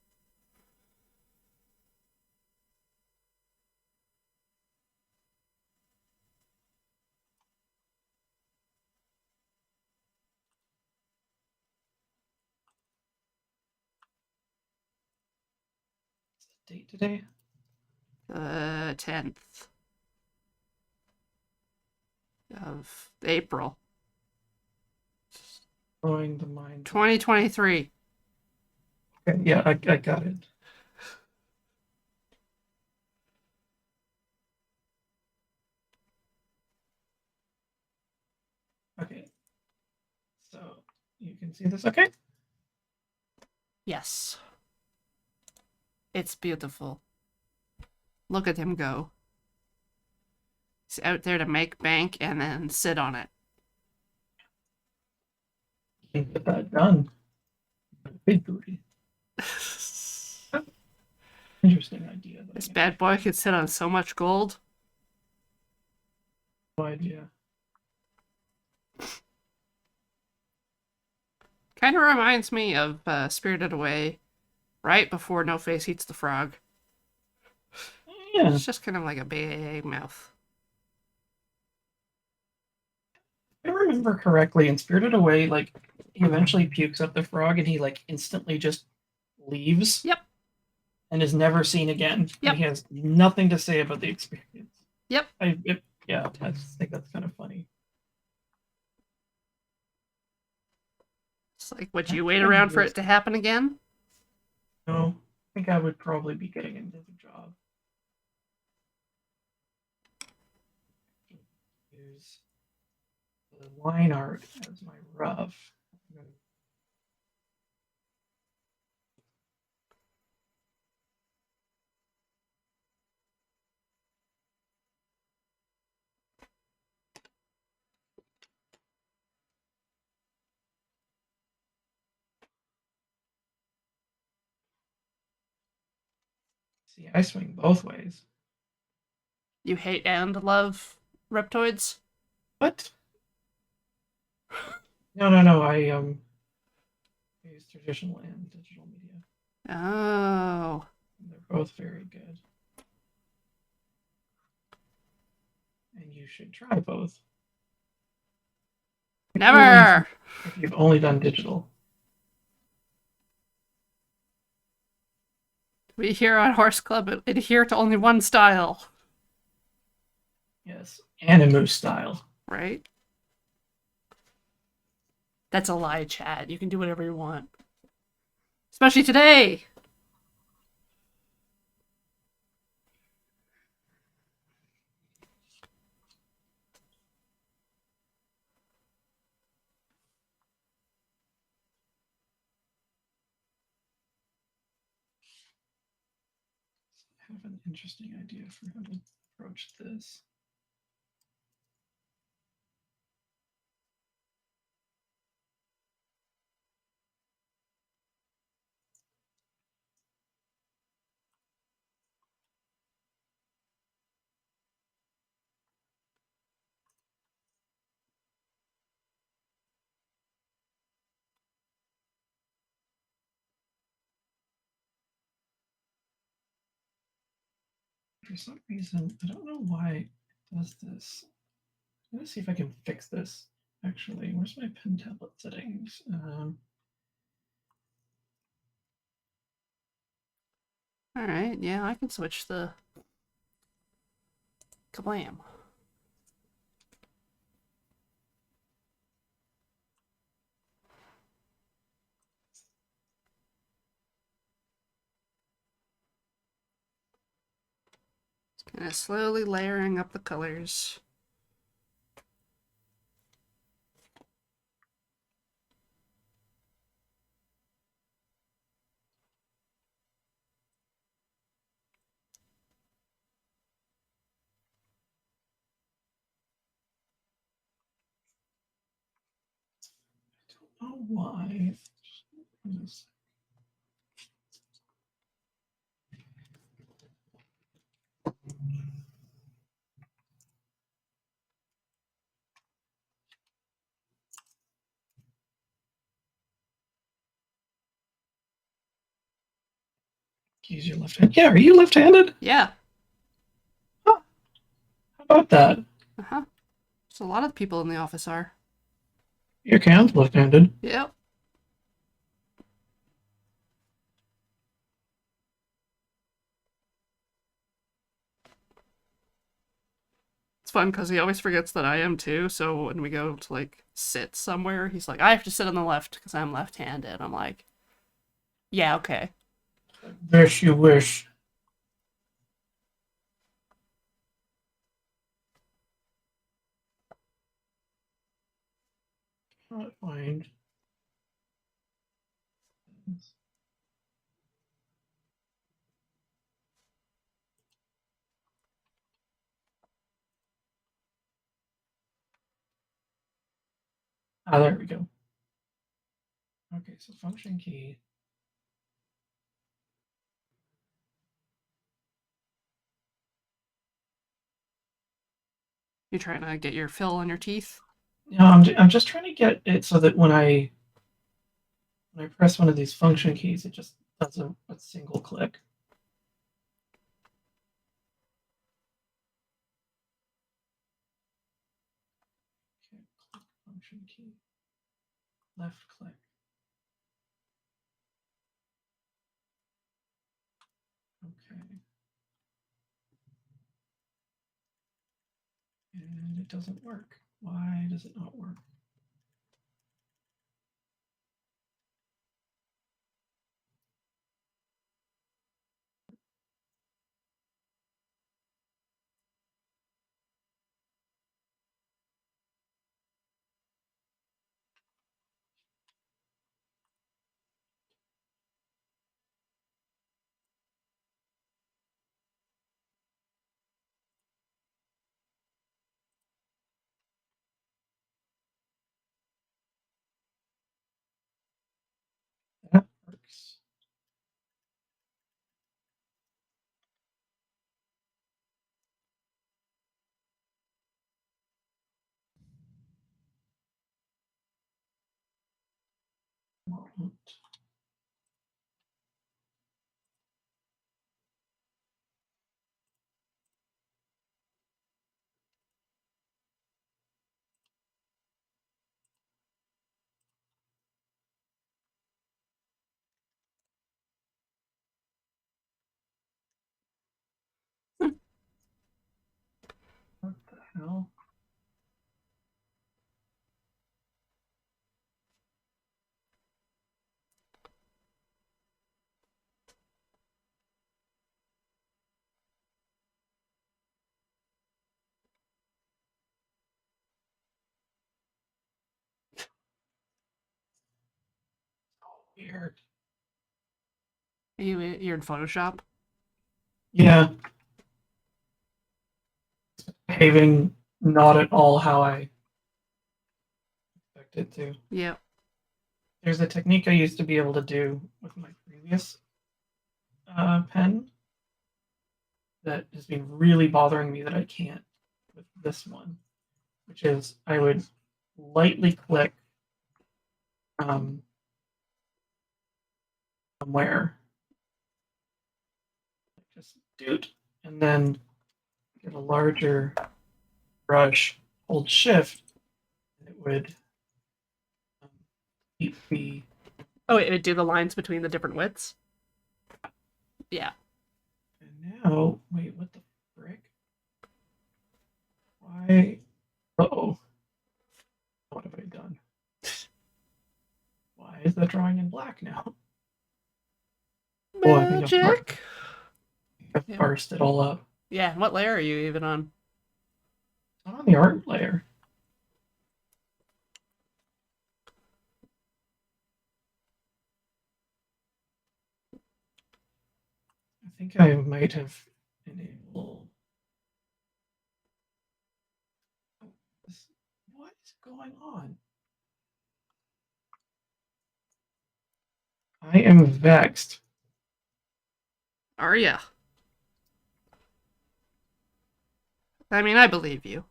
Date today? 10th of April. Blowing the mind. 2023. Okay, yeah, I got it. Okay. So you can see this, okay? Yes. It's beautiful. Look at him go. He's out there to make bank and then sit on it. Can't get that done. Big booty. Interesting idea. This bad boy could sit on so much gold. No idea. Kind of reminds me of Spirited Away, right before No Face Eats the Frog. Yeah. It's just kind of like a big mouth. I remember remember correctly, in Spirited Away, like he eventually pukes up the frog and he like instantly just leaves. Yep. And is never seen again. Yep. And he has nothing to say about the experience. Yep. I just think that's kind of funny. It's like, would you wait around for it to happen again? No, I think I would probably be getting into the job. Use the line art as my rough. See, I swing both ways. You hate and love Reptoids? What? No. I use traditional and digital media. Oh. They're both very good. And you should try both. Never! If you've only done digital. We here on Horse Club adhere to only one style. Yes, Animu style. Right? That's a lie, Chad. You can do whatever you want. Especially today! I have an interesting idea for how to approach this. For some reason, I don't know why it does this. I'm gonna see if I can fix this. Actually, where's my pen tablet settings? Alright, yeah, I can switch the... Kablam. Just kind of slowly layering up the colors. I don't know why. Use your left hand. Yeah, are you left-handed? Yeah. Huh. How about that? Uh-huh. So a lot of people in the office are. Your Cam's left-handed. Yep. It's fun because he always forgets that I am too, so when we go to, like, sit somewhere, he's like, I have to sit on the left because I'm left-handed. I'm like, yeah, okay. Wish you wish. Can't find. Ah, there we go. Okay, so function key. You're trying to get your fill on your teeth? No, I'm just trying to get it so that when I press one of these function keys, it just does a single click. Okay, click function Option key. Left click. Okay. And it doesn't work. Why does it not work? That works. Won't. What the hell? Weird. You're in Photoshop? Yeah. Behaving not at all how I expect it to. Yep. There's a technique I used to be able to do with my previous pen that has been really bothering me that I can't with this one, which is I would lightly click somewhere, just doot, and then get a larger brush, hold shift, and it would keep the. Oh, it would do the lines between the different widths? Yeah. And now, wait, what the frick? Why? Uh-oh. What have I done? Why is that drawing in black now? Oh, I think Magic! I've Yeah. parsed it all up. Yeah, what layer are you even on? Not on the art layer. I think I might have enabled. What is going on? I am vexed. Are ya? I mean, I believe you.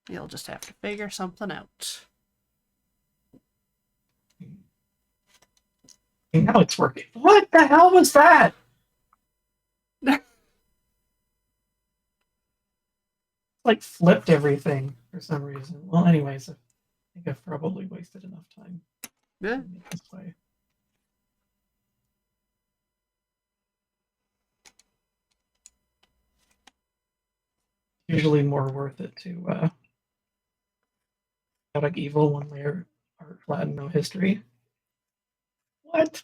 You'll just have to figure something out. And now it's working. What the hell was that? Like flipped everything for some reason. Well, anyways, I think I've probably wasted enough time. Yeah. This way. Usually more worth it to Chaotic Evil, one layer art, Latin, no history. What?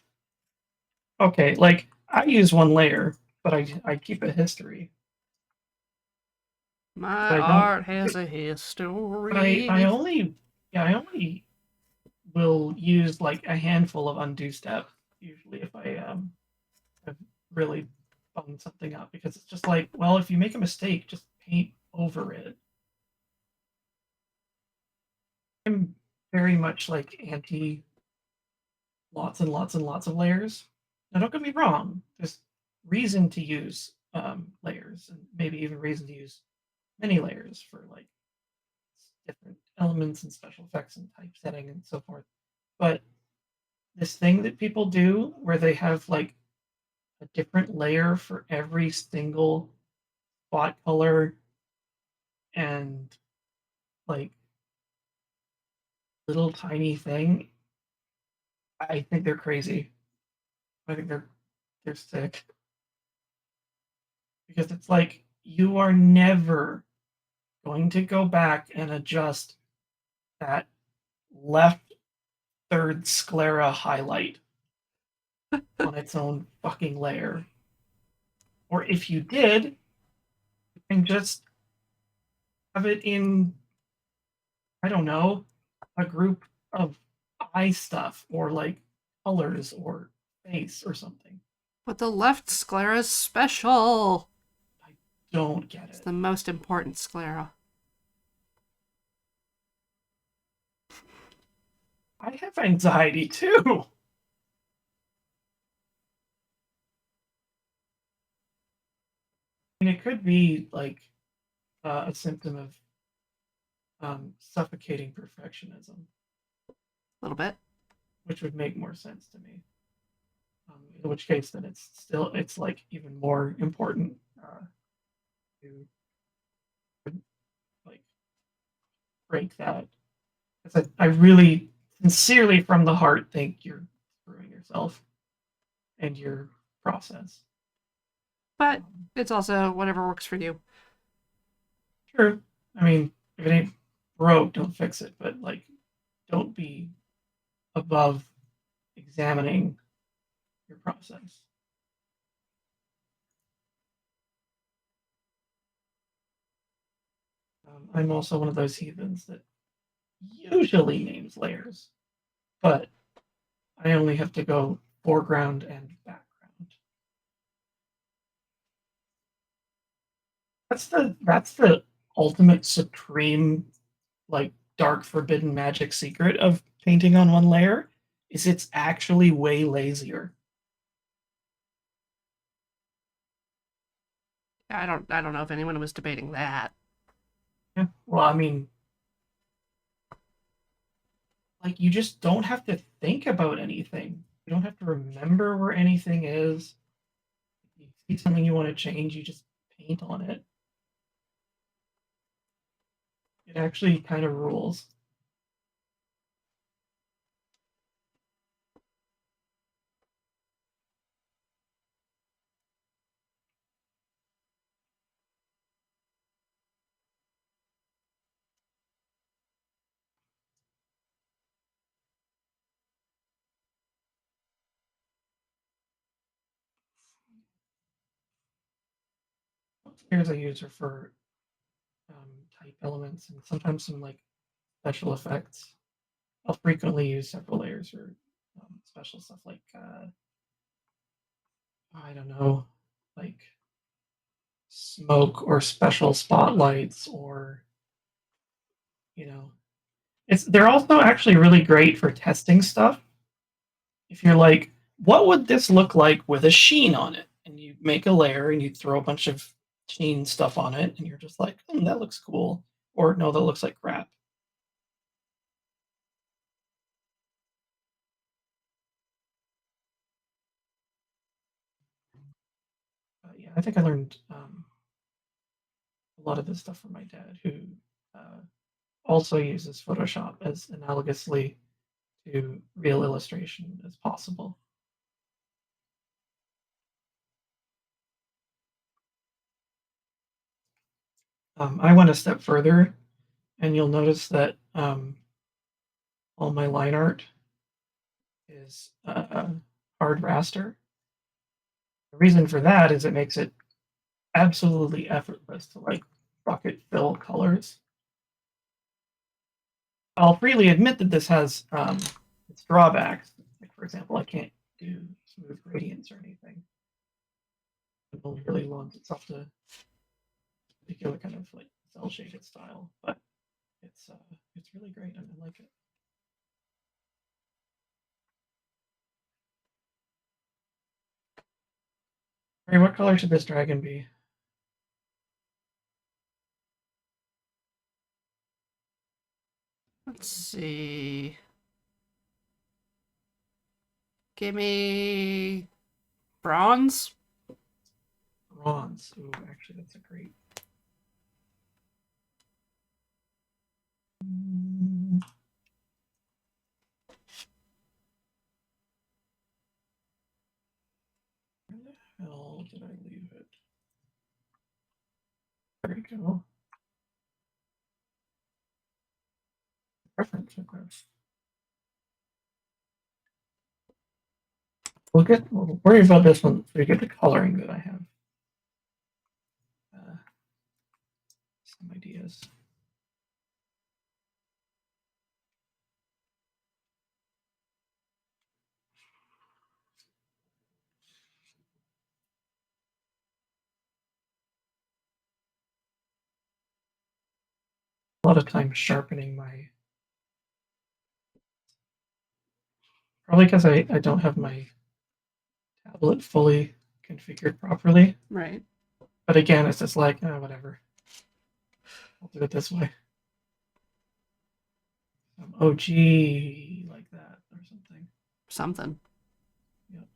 Okay, like I use one layer, but I keep a history. My art has a history. But I only will use like a handful of undo step usually if I have really bummed something up, because it's just like, well, if you make a mistake, just paint over it. I'm very much like anti lots and lots and lots of layers. Now, don't get me wrong. There's reason to use layers, and maybe even reason to use many layers for like different elements and special effects and typesetting and so forth. But this thing that people do where they have like a different layer for every single spot color and like little tiny thing, I think they're crazy. I think they're sick. Because it's like you are never going to go back and adjust that left third sclera highlight on its own fucking layer. Or if you did, you can just have it in, I don't know, a group of eye stuff or like colors or face or something. But the left sclera is special. Don't get It's it. the most important sclera. I have anxiety too. I mean, it could be like a symptom of suffocating perfectionism, A little bit. which would make more sense to me. In which case, then it's like even more important to like break that. Because I really sincerely from the heart think you're screwing yourself and your process. But it's also whatever works for you. Sure. I mean, if it ain't broke, don't fix it. But like, don't be above examining your process. I'm also one of those heathens that usually names layers, but I only have to go foreground and background. That's the ultimate supreme like dark forbidden magic secret of painting on one layer is it's actually way lazier. I don't know if anyone was debating that. Yeah. Well, I mean, like you just don't have to think about anything. You don't have to remember where anything is. If you see something you want to change, you just paint on it. It actually kind of rules. Here's a user for type elements and sometimes some like special effects. I'll frequently use several layers for special stuff like I don't know, like smoke or special spotlights or you know, they're also actually really great for testing stuff. If you're like, what would this look like with a sheen on it? And you make a layer and you throw a bunch of sheen stuff on it, and you're just like, that looks cool, or no, that looks like crap. Yeah, I think I learned a lot of this stuff from my dad, who uh, also uses Photoshop as analogously to real illustration as possible. I went a step further, and you'll notice that all my line art is hard raster. The reason for that is it makes it absolutely effortless to like bucket fill colors. I'll freely admit that this has its drawbacks. Like for example, I can't do smooth gradients or anything. It only really lends itself to a particular kind of like cell shaded style, but it's really great and I like it. Hey, what color should this dragon be? Let's see. Give me bronze. Bronze. Ooh, actually, that's a great Where the hell did I leave it? There we go. Preference request. We'll worry about this one so we get the coloring that I have. Some ideas. A lot of time sharpening my. Probably because I don't have my tablet fully configured properly. Right. But again, it's just like, whatever. I'll do it this way. OG like that or something. Something. Yep.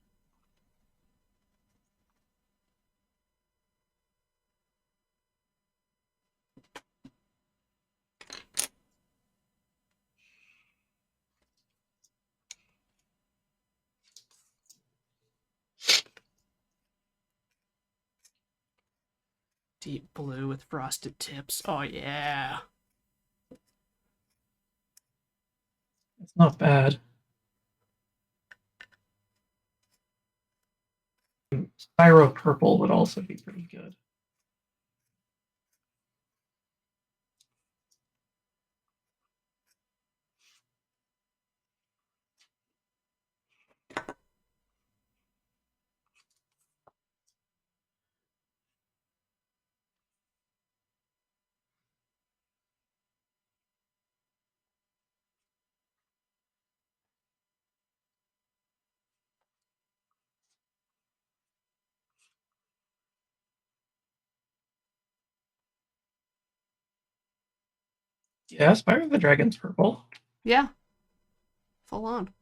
Deep blue with frosted tips. Oh yeah. It's not bad. Spyro purple would also be pretty good. Yeah, Spyro the Dragon's purple. Yeah. Full on.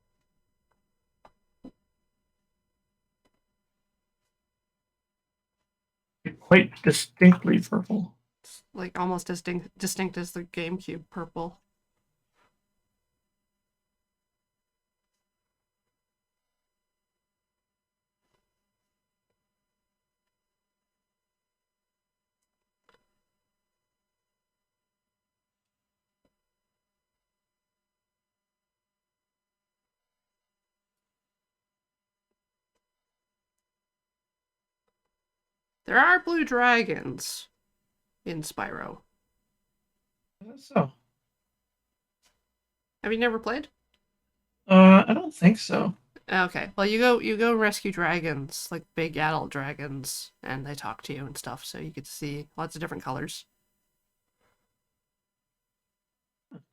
Quite distinctly purple. It's like almost as distinct as the GameCube purple. There are blue dragons in Spyro. So, Have you never played? I don't think so. Okay. Well, you go rescue dragons, like big adult dragons, and they talk to you and stuff, so you get to see lots of different colors.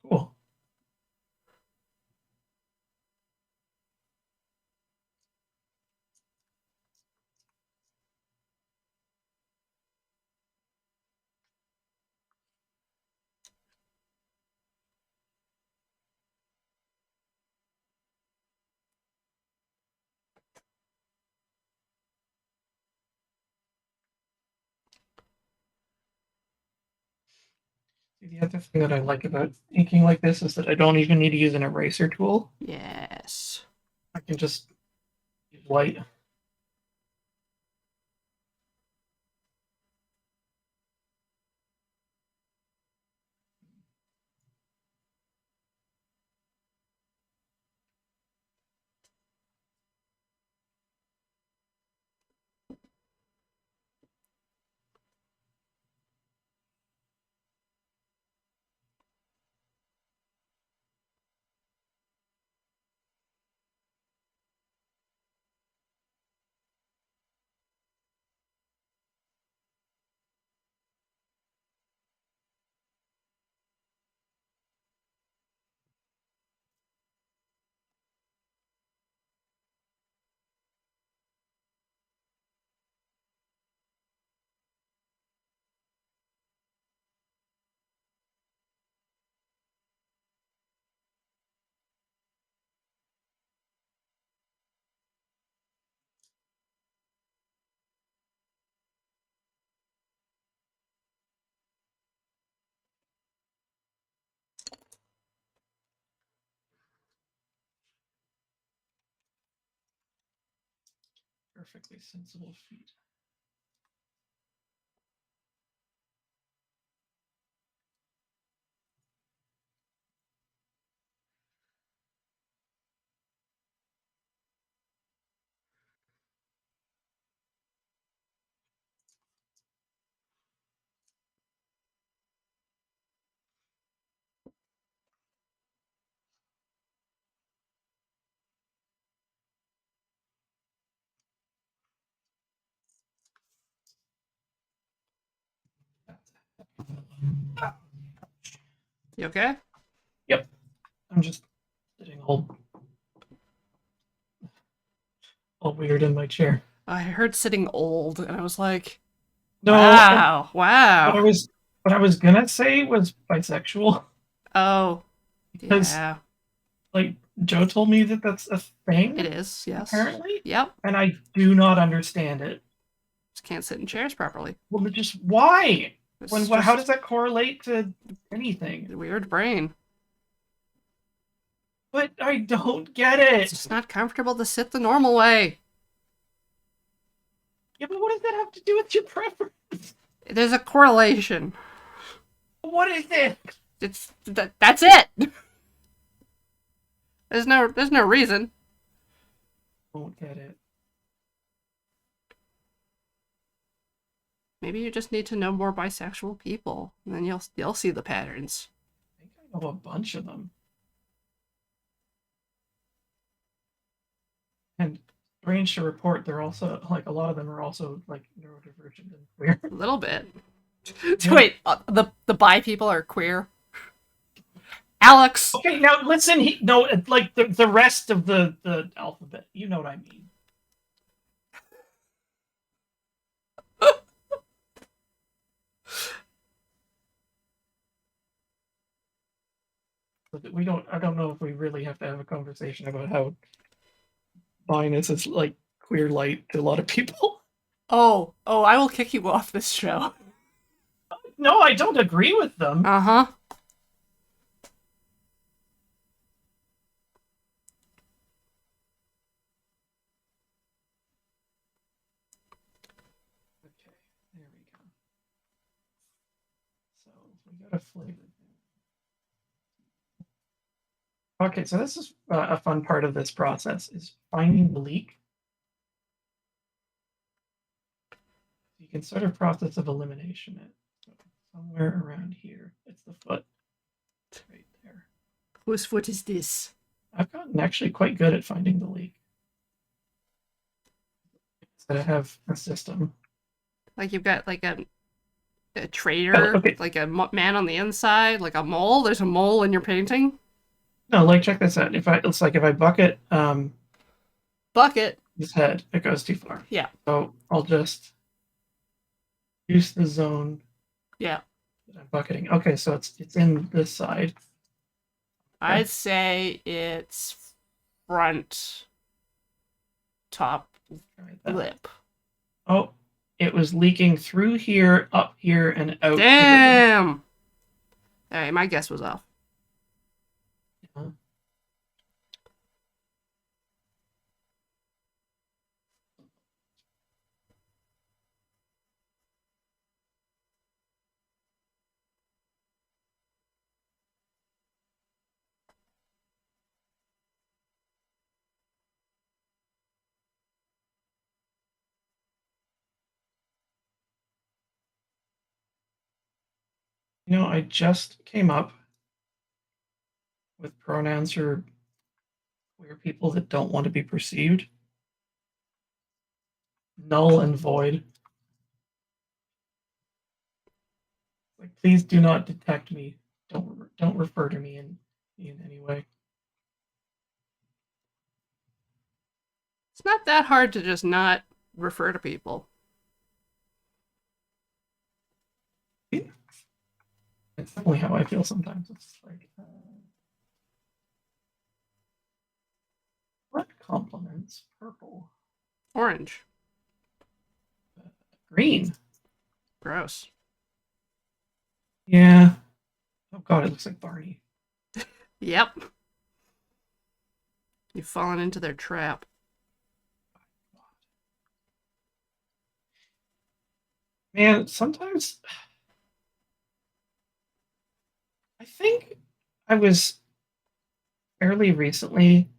Cool. The other thing that I like about inking like this is that I don't even need to use an eraser tool. Yes. I can just use white. Perfectly sensible feet. You okay? Yep. I'm just sitting all weird in my chair. I heard sitting old, and I was like, No, wow, what I wow. was gonna say was bisexual Oh, because yeah, like Joe told me that that's a thing it is. Yes. apparently, Yep. and I do not understand it. Just can't sit in chairs properly. Well, but just why? It's How just does that correlate to anything? a weird brain. But I don't get It's it. just not comfortable to sit the normal way. Yeah, but what does that have to do with your preference? There's a correlation. What is it? That's it. There's no reason. Don't get it. Maybe you just need to know more bisexual people, and then you'll see the patterns. I think I know a bunch of them. And strange to report, they're also like a lot of them are also like neurodivergent and queer. A little bit. Yeah. Wait, the bi people are queer. Alex. Okay, now listen. No, like the rest of the alphabet. You know what I mean. But I don't know if we really have to have a conversation about how biness is like queer light to a lot of people. Oh, I will kick you off this show. No, I don't agree with them. Uh-huh. Okay, there we go. So we got a flavor. Okay, so this is a fun part of this process is finding the leak. You can start a process of elimination it. So somewhere around here. It's the foot. Right there. Whose foot is this? I've gotten actually quite good at finding the leak. So I have a system. Like you've got like a traitor, Okay. like a man on the inside, like a mole. There's a mole in your painting. No, like check this out. If I bucket Bucket. his head, it goes too far. Yeah. So I'll just use the zone Yeah. that I'm bucketing. Okay, so it's in this side. I'd say it's front top Try that. lip. Oh, it was leaking through here, up here, and out. the ribbon. Damn. All right, my guess was off. Yeah. You know, I just came up with pronouns for queer people that don't want to be perceived. Null and void. Like, please do not detect me. Don't refer to me in any way. It's not that hard to just not refer to people. It's definitely how I feel sometimes. It's like, what compliments? Purple, Orange. green. Gross. Yeah. Oh god, it looks like Barney. Yep. You've fallen into their trap. Man, sometimes I think I was fairly recently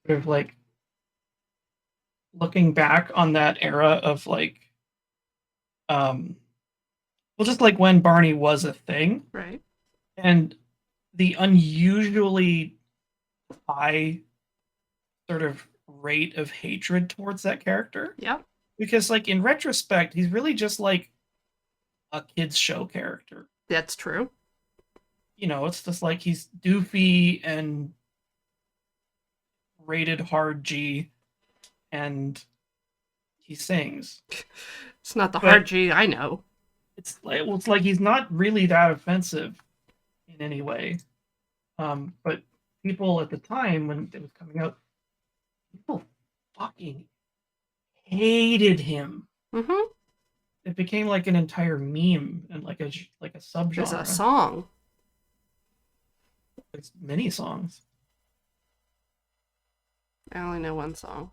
sort of like looking back on that era of like um well just like when Barney was a thing Right. and the unusually high sort of rate of hatred towards that character. Yep. Because like in retrospect, he's really just like a kids show character. That's true. You know, it's just like he's doofy and rated hard G and he sings. It's not the But- hard G I know. It's like he's not really that offensive in any way. But people at the time when it was coming out, people fucking hated him. Mm-hmm. It became like an entire meme and like a subgenre. There's a song. It's many songs. I only know one song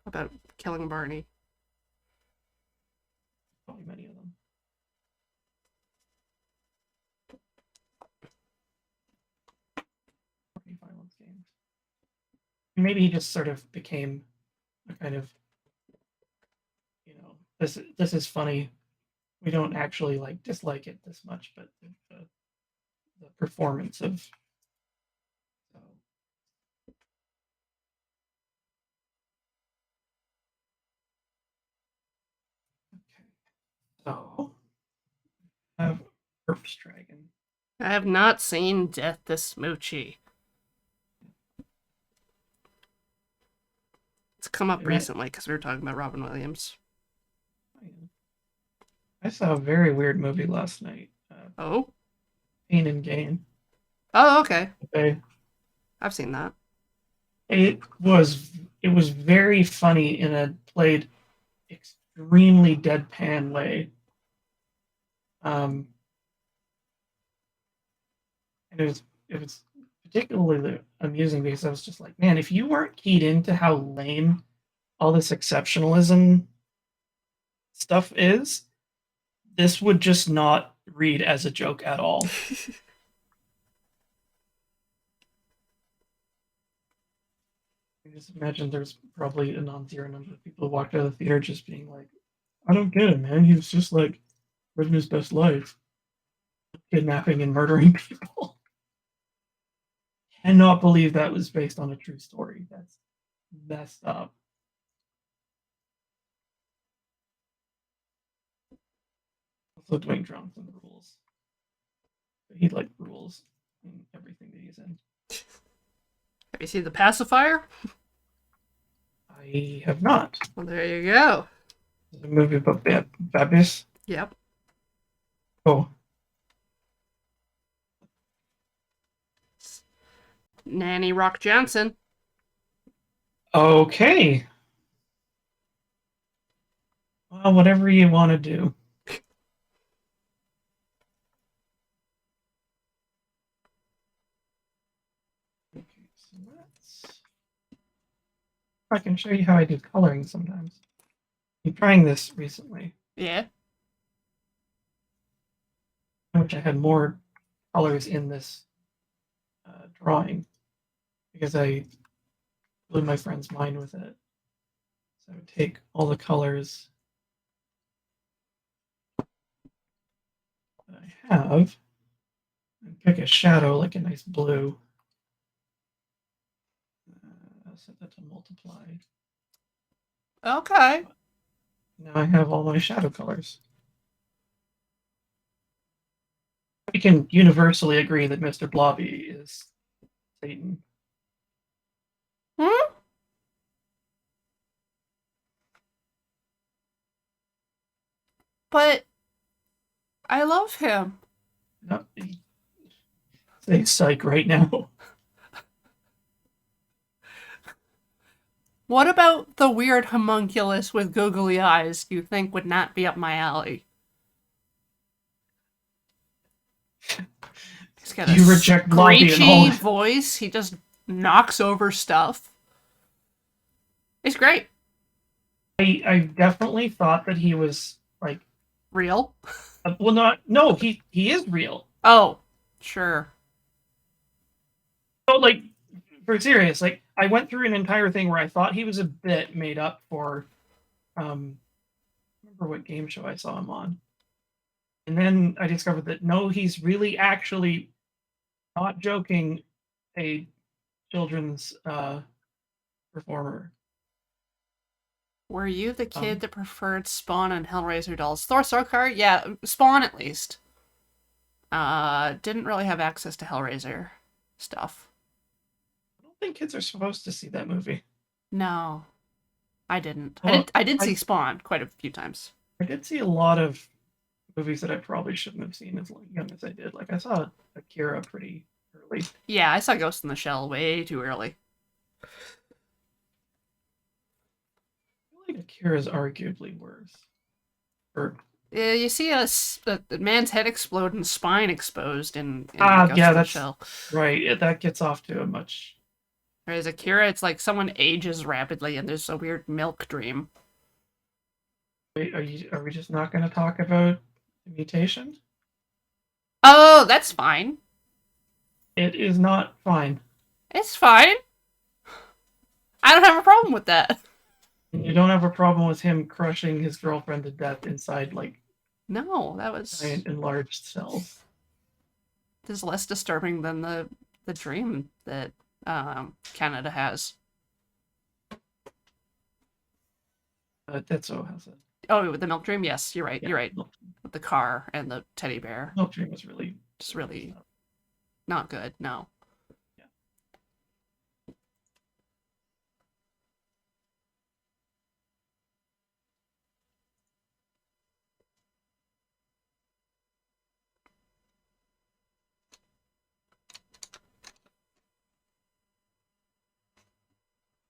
about killing Barney. Probably many of them. Barney violence games. Maybe he just sort of became a kind of, you know, this is funny. We don't actually like dislike it this much, but the performance of so. Okay. So I have Earth's Dragon. I have not seen Death the Smoochie. It's come up Right. recently because we were talking about Robin Williams. I saw a very weird movie last night. Oh? Pain and Gain. Oh, okay. Okay. I've seen that. It was very funny in a played extremely deadpan way. And it was particularly amusing because I was just like, man, if you weren't keyed into how lame all this exceptionalism stuff is, this would just not read as a joke at all. I just imagine there's probably a non-zero number of people who walked out of the theater just being like, I don't get it, man. He was just like living his best life, kidnapping and murdering people. Cannot believe that was based on a true story. That's messed up. Also, Dwayne Johnson rules. He like rules in everything that he's in. Have you seen The Pacifier? I have not. Well, there you go. There's a movie about Babis. Yep. Oh, Nanny Rock Johnson. okay. Well, whatever you want to do. Okay, so I can show you how I do coloring sometimes. I'm trying this recently. Yeah. I wish I had more colors in this drawing because I blew my friend's mind with it. So I would take all the colors that I have and pick a shadow like a nice blue. I'll set that to multiply. Okay. Now I have all my shadow colors. We can universally agree that Mr. Blobby is Satan. Hmm? But I love him. No, say psych right now. What about the weird homunculus with googly eyes you think would not be up my alley? He's got Do a you reject Blobby and all screechy that? voice. He just knocks over stuff. He's great. I definitely thought that he was like, Real? well, not no, he is real. Oh, sure. So like, for serious, like I went through an entire thing where I thought he was a bit made up for. Remember what game show I saw him on, and then I discovered that no, he's really actually not joking, a children's performer. Were you the kid that preferred Spawn and Hellraiser dolls? Thor Sokar? Yeah, Spawn at least. Didn't really have access to Hellraiser stuff. I don't think kids are supposed to see that movie. No, I didn't. Well, I did see Spawn quite a few times. I did see a lot of movies that I probably shouldn't have seen as young as I did. Like I saw Akira pretty early. Yeah, I saw Ghost in the Shell way too early. I feel like Akira is arguably worse. Or You see a man's head explode and spine exposed in Ghost yeah, in the that's Shell. right. That gets off to a much. Whereas Akira, it's like someone ages rapidly and there's a weird milk dream. Wait, are we just not going to talk about the mutation? Oh, that's fine. It is not fine. It's fine. I don't have a problem with that. You don't have a problem with him crushing his girlfriend to death inside like No, that was giant enlarged cells. this is less disturbing than the dream that Canada has. Tetsuo has it. Oh, the milk dream. Yes, you're right. Yeah, You're right. With the car and the teddy bear. Milk Dream was really Just really not good. No. Yeah.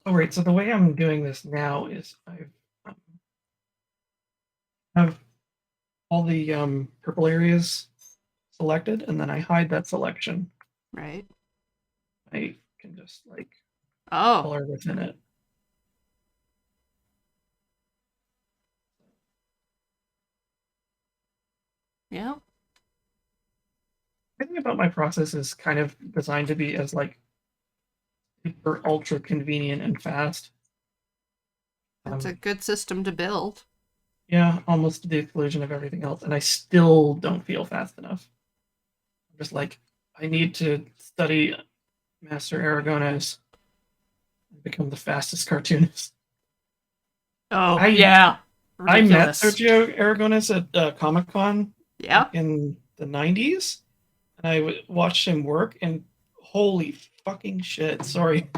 Oh, right. So the way I'm doing this now is um, have all the purple areas selected, and then I hide that selection. Right. I can just like Oh. color within it. Yeah. Everything about my process is kind of designed to be as like super ultra convenient and fast. That's a good system to build. Yeah, almost to the exclusion of everything else, and I still don't feel fast enough. I'm just like, I need to study Master Aragonés and become the fastest cartoonist. Oh, yeah. I met Ridiculous. Sergio Aragonés at Comic-Con Yeah. in the 90s, and I watched him work, and holy fucking shit, sorry.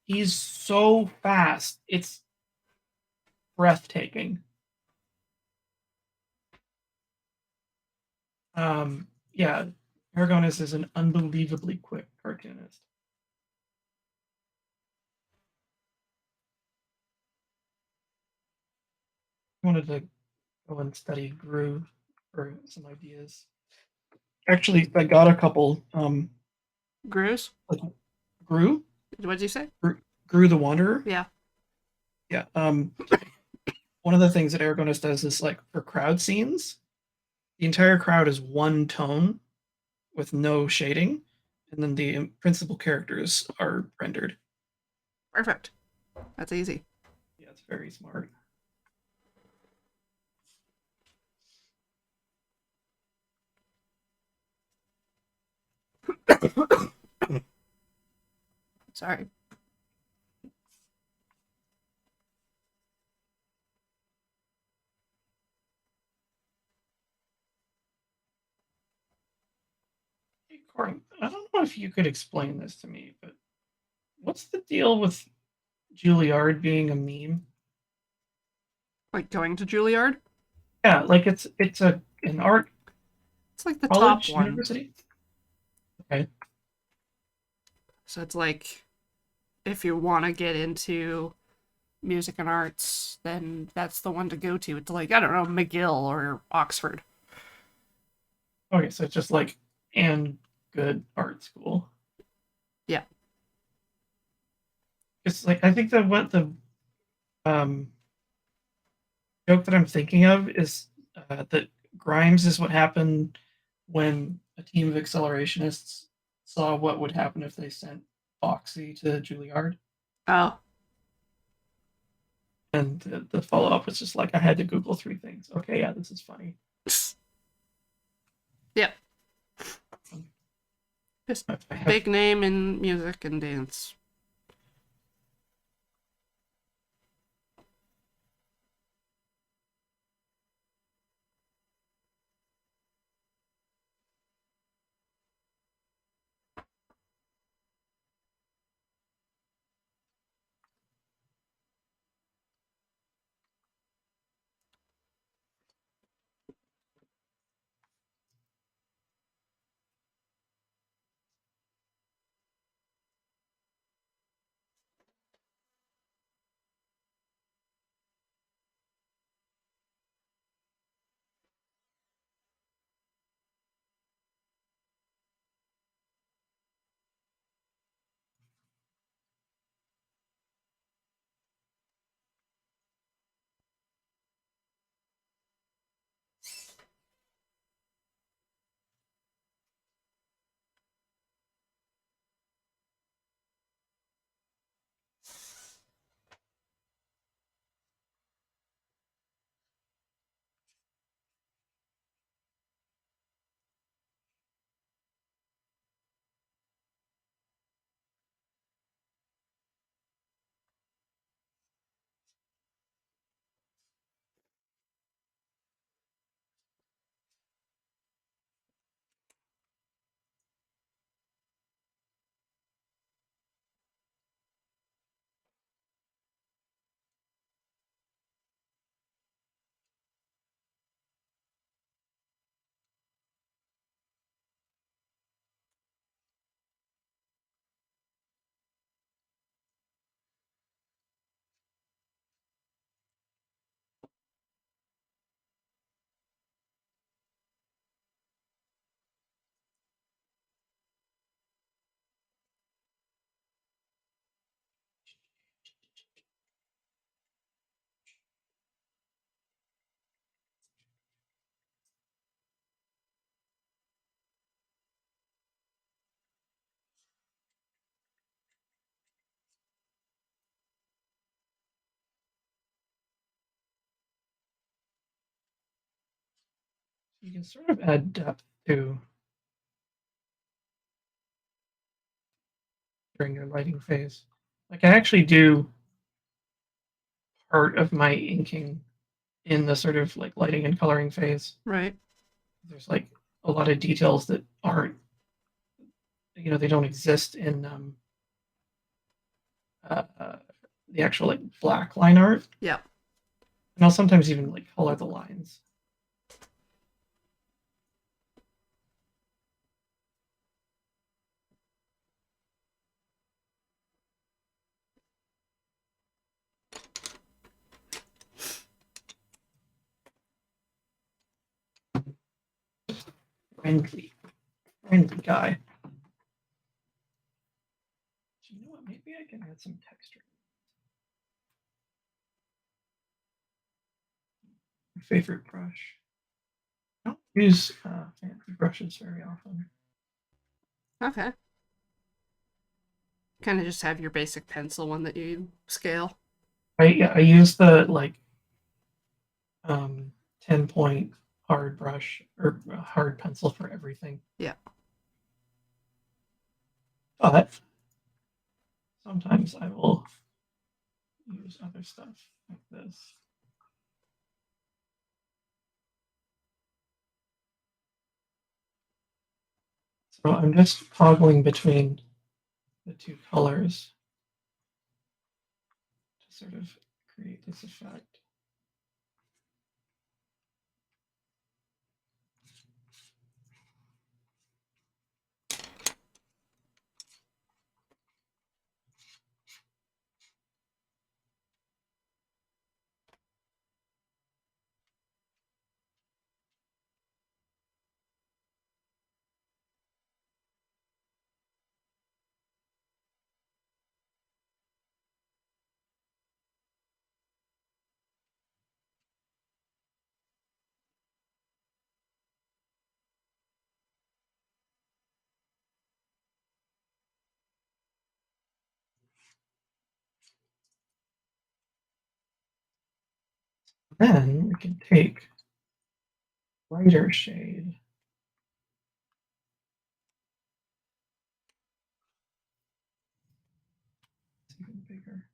He's so fast. It's breathtaking. Yeah, Aragonés is an unbelievably quick cartoonist. I wanted to go and study Gru for some ideas. Actually, I got a couple. Grooves? Gru? What did you say? Gru the Wanderer? Yeah. Yeah. One of the things that Aragonés does is like for crowd scenes, the entire crowd is one tone with no shading, and then the principal characters are rendered. Perfect. That's easy. Yeah, it's very smart. Sorry. Hey, Corin, I don't know if you could explain this to me, but what's the deal with Juilliard being a meme? Like going to Juilliard? Yeah, like it's an art It's like the college top one. university. Okay. So it's like if you want to get into music and arts, then that's the one to go to. It's like, I don't know, McGill or Oxford. Okay, so it's just like and good art school. Yeah. It's like I think that what the um, joke that I'm thinking of is that Grimes is what happened when a team of accelerationists saw what would happen if they sent Foxy to Juilliard. Oh. And the follow up was just like, I had to Google 3 things. Okay, yeah, this is funny. Yep. Just big name in music and dance. You can sort of add depth to during your lighting phase. Like I actually do part of my inking in the sort of like lighting and coloring phase. Right. There's like a lot of details that aren't, they don't exist in uh, the actual like black line art. Yeah. And I'll sometimes even like color the lines. Friendly guy. You know what? Maybe I can add some texture. My favorite brush. I don't use fancy brushes very often. Okay. Kind of just have your basic pencil one that you scale. I use the like 10-point hard brush or hard pencil for everything. Yeah. But sometimes I will use other stuff like this. So I'm just toggling between the two colors to sort of create this effect. then we can take lighter shade. It's even bigger.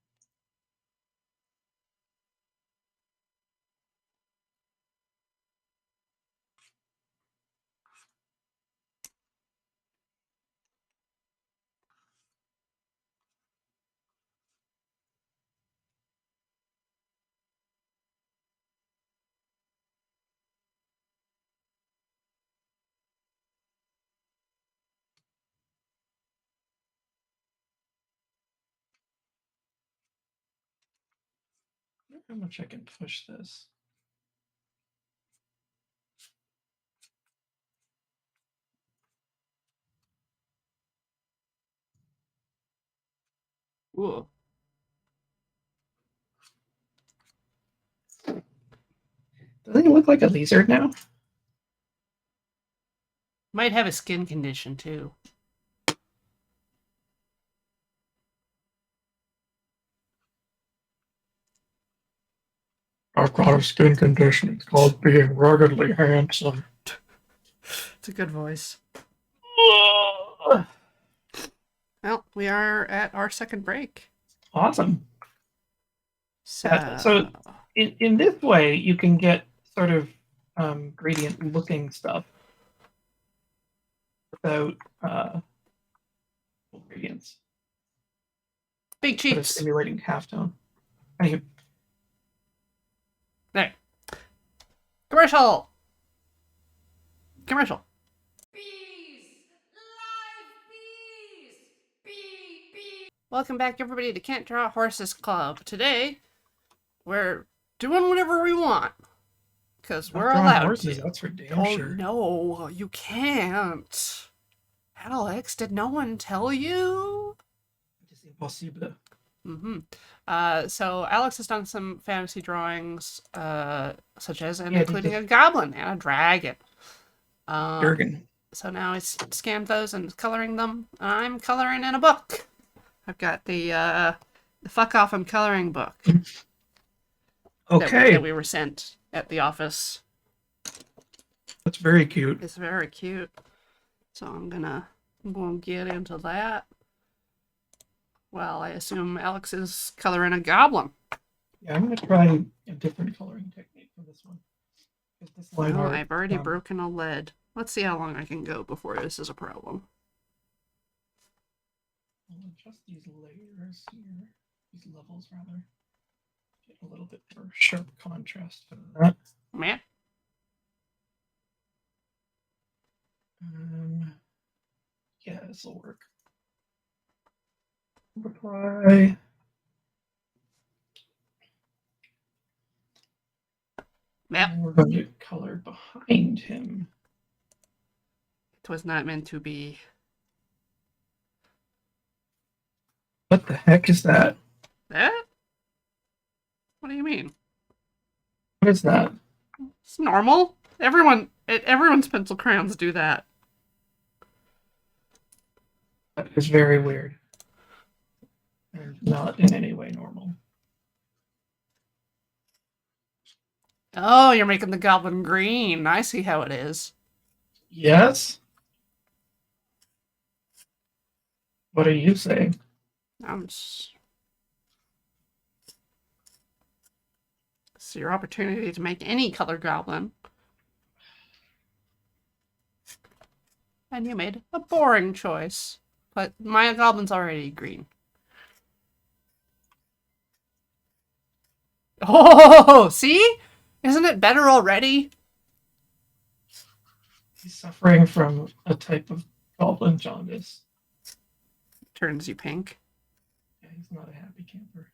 How much I can push this? Ooh. Doesn't he look like a lizard now? Might have a skin condition too. I've got a skin condition. It's called being ruggedly handsome. It's a good voice. Well, we are at our second break. Awesome. So, So in this way, you can get sort of gradient looking stuff without gradients. big Sort of cheeks. simulating halftone. Anyway, There. Commercial. Commercial. Bees! Live bees! Bee! Welcome back, everybody, to Can't Draw Horses Club. Today, we're doing whatever we want because we're drawing allowed horses, to. that's for damn Oh sure. no, you can't. Alex, did no one tell you? It's impossible. Mm-hmm. So Alex has done some fantasy drawings, such as and Yeah, including a goblin and a dragon. Durgan. So now he's scanned those and is coloring them. I'm coloring in a book. I've got the Fuck Off I'm Coloring book Okay, that we were sent at the office. that's very cute. It's very cute. So I'm gonna get into that. Well, I assume Alex is coloring a goblin. Yeah, I'm gonna try a different coloring technique for this one. 'Cause this line Well, art, I've already broken a lead. Let's see how long I can go before this is a problem. I'll adjust these layers here, these levels rather. Get a little bit more sharp contrast for that. Man, Yeah, this will work. Apply. yep. And we're going to color behind him. It was not meant to be. What the heck is that? That? What do you mean? What is that? It's normal. Everyone's pencil crayons do that. That is very weird. And not in any way normal. Oh, you're making the goblin green. I see how it is. Yes? What are you saying? It's your opportunity to make any color goblin. And you made a boring choice. But my goblin's already green. Oh, see? Isn't it better already? He's suffering from a type of goblin jaundice. Turns you pink. Yeah, he's not a happy camper.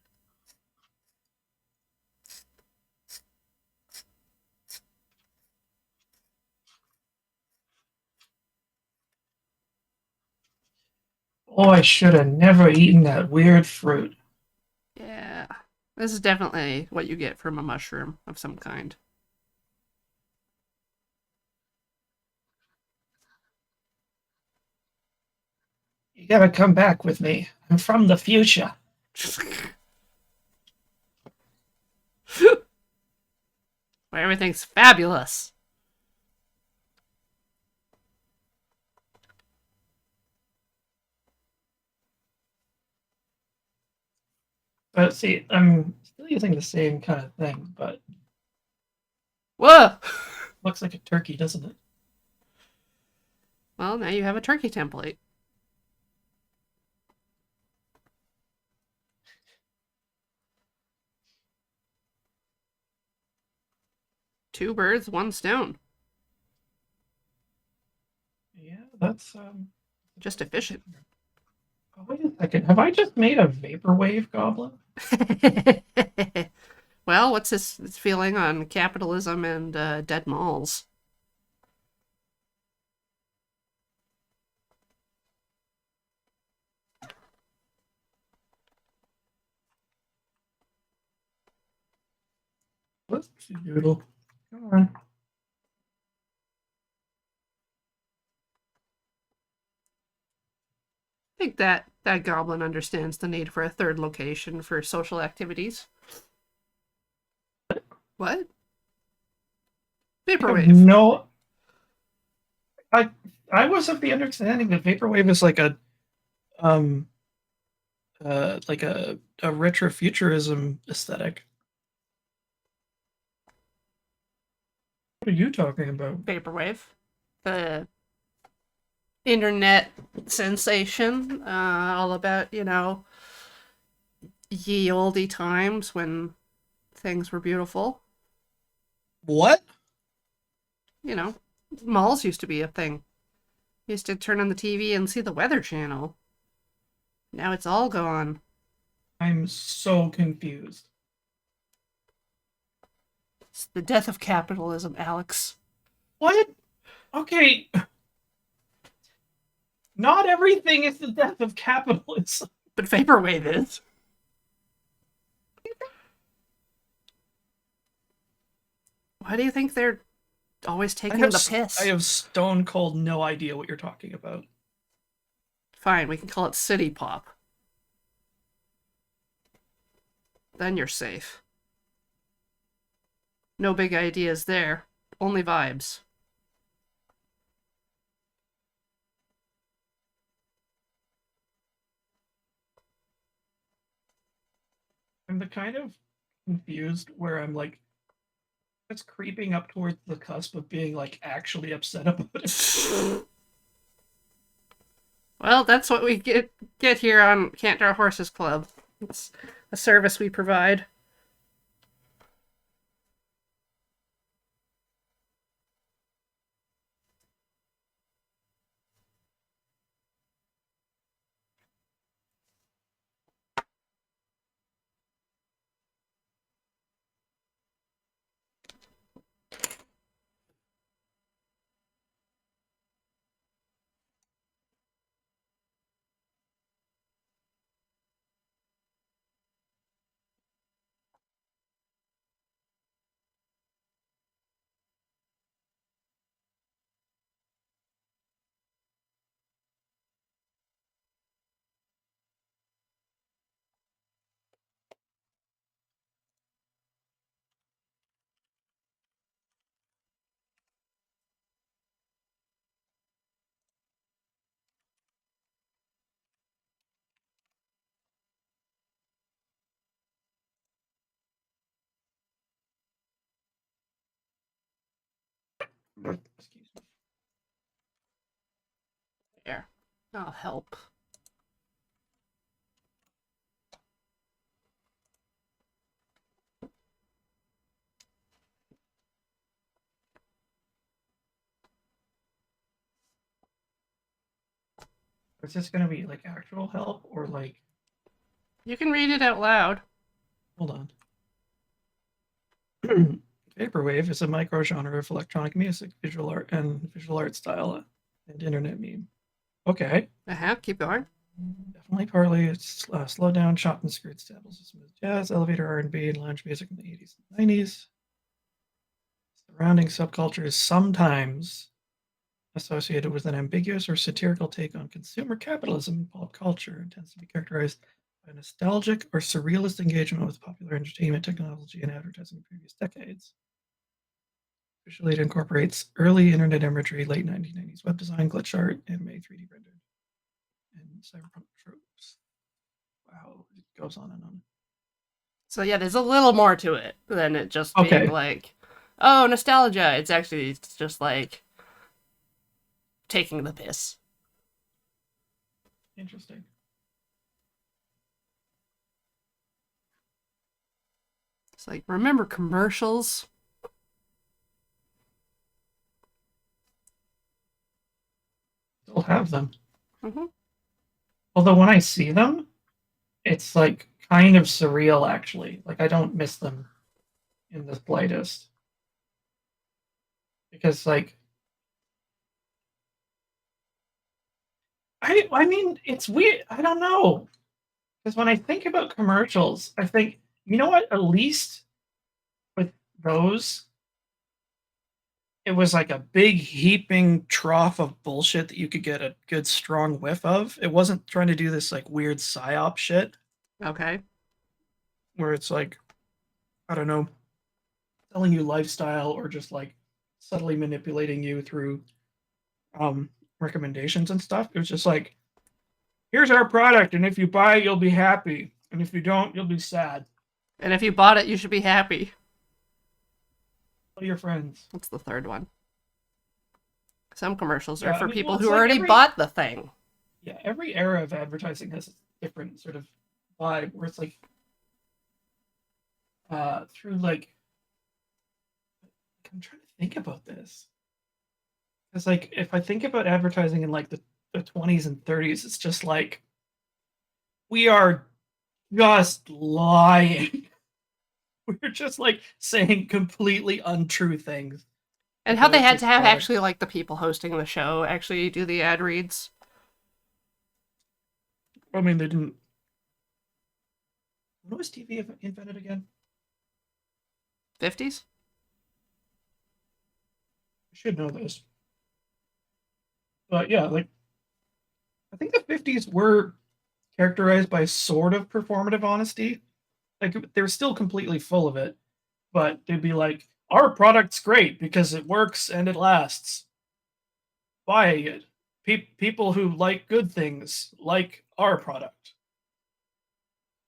Oh, I should have never eaten that weird fruit. Yeah. This is definitely what you get from a mushroom of some kind. You gotta come back with me. I'm from the future. where everything's fabulous. But see, I'm still using the same kind of thing, but Whoa! looks like a turkey, doesn't it? Well, now you have a turkey template. Two birds, one stone. Yeah, that's Just efficient. Oh, wait a second. Have I just made a vaporwave goblin? Well, what's his feeling on capitalism and dead malls? Let's doodle. Come on. I think that goblin understands the need for a third location for social activities. What? I have Vaporwave. no. I was of the understanding that vaporwave is like a like a retrofuturism aesthetic. What are you talking about? Vaporwave. The internet sensation, all about, ye olde times when things were beautiful. What? Malls used to be a thing. You used to turn on the TV and see the Weather Channel. Now it's all gone. I'm so confused. It's the death of capitalism, Alex. What? Okay. Not everything is the death of capitalism. But Vaporwave is. Why do you think they're always taking the piss? I have stone cold no idea what you're talking about. Fine, we can call it City Pop. Then you're safe. No big ideas there. Only vibes. I'm the kind of confused where I'm like, it's creeping up towards the cusp of being like actually upset about it. Well, that's what we get here on Can't Draw Horses Club. It's a service we provide. Excuse me. There. I'll help. Is this gonna be like actual help or like? You can read it out loud. Hold on. Vaporwave is a micro-genre of electronic music, visual art, and visual art style, and internet meme. Okay. Keep going. Definitely partly it's slowed down, chopped and screwed samples of smooth jazz, elevator R&B, and lounge music in the 80s and 90s. Surrounding subculture is sometimes associated with an ambiguous or satirical take on consumer capitalism and pop culture and tends to be characterized by nostalgic or surrealist engagement with popular entertainment technology and advertising in previous decades. Visually, it incorporates early internet imagery, late 1990s web design, glitch art, anime 3D rendered, and cyberpunk tropes. Wow, it goes on and on. So yeah, there's a little more to it than it just being Okay. like, oh, nostalgia. It's just like taking the piss. Interesting. It's like, remember commercials? Still have them. Mm-hmm. Although when I see them, it's like kind of surreal actually. Like I don't miss them in this playlist. Because like I mean it's weird. I don't know. Because when I think about commercials, I think, you know what, at least with those, it was like a big heaping trough of bullshit that you could get a good strong whiff of. It wasn't trying to do this like weird psyop shit Okay. where it's like, I don't know, telling you lifestyle or just like subtly manipulating you through recommendations and stuff. It was just like, here's our product, and if you buy it, you'll be happy, and if you don't, you'll be sad. And if you bought it, you should be happy. Tell your friends. What's the third one? Some commercials are Yeah, for I mean, people well, it's who like already bought the thing. yeah, every era of advertising has a different sort of vibe where it's like through like I'm trying to think about this. It's like if I think about advertising in like the 20s and 30s, it's just like we are just lying. We're just like saying completely untrue things. And how they had this to have product. actually like the people hosting the show actually do the ad reads. I mean, they didn't. When was TV invented again? 50s? I should know this. But yeah, like I think the 50s were characterized by sort of performative honesty. Like they were still completely full of it, but they'd be like, "Our product's great because it works and it lasts. Buy it. People who like good things like our product."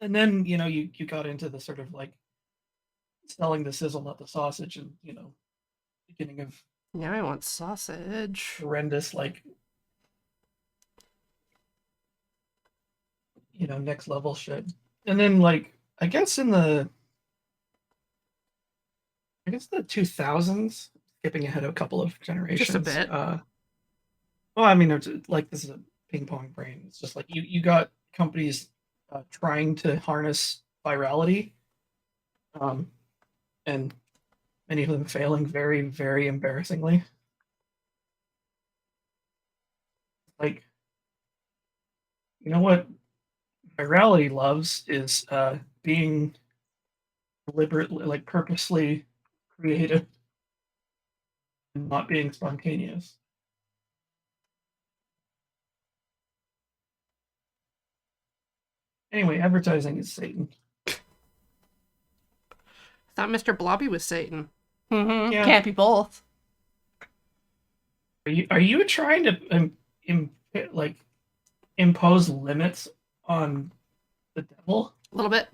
And then you got into the sort of like selling the sizzle, not the sausage, and beginning of Yeah, I want sausage. horrendous like next level shit. And then like I guess the 2000s, skipping ahead a couple of generations. Just a bit. Well, I mean, like this is a ping pong brain. It's just like you got companies trying to harness virality, and many of them failing very, very embarrassingly. Like, you know what virality loves is being deliberately, like purposely creative and not being spontaneous. Anyway, advertising is Satan. I thought Mr. Blobby was Satan. Mm-hmm. Yeah. Can't be both. Are you trying to like impose limits on the devil? A little bit.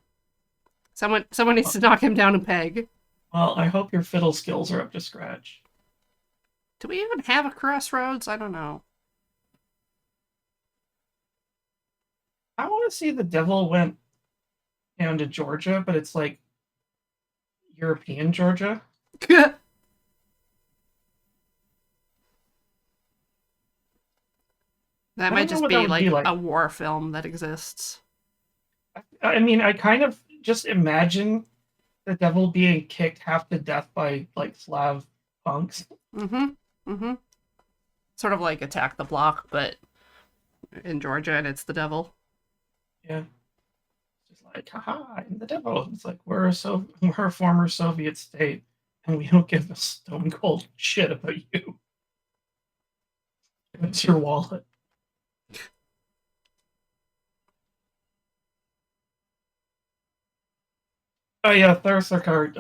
Someone needs to knock him down a peg. Well, I hope your fiddle skills are up to scratch. Do we even have a crossroads? I don't know. I want to see the devil went down to Georgia, but it's like European Georgia. That might just be like a war film that exists. I mean, I kind of just imagine the devil being kicked half to death by like Slav punks. Mm-hmm. Mm-hmm. Sort of like Attack the Block, but in Georgia, and it's the devil. Yeah. Just like, haha, I'm the devil. It's like we're a former Soviet state, and we don't give a stone cold shit about you. It's your wallet. Oh yeah, Thursarkart.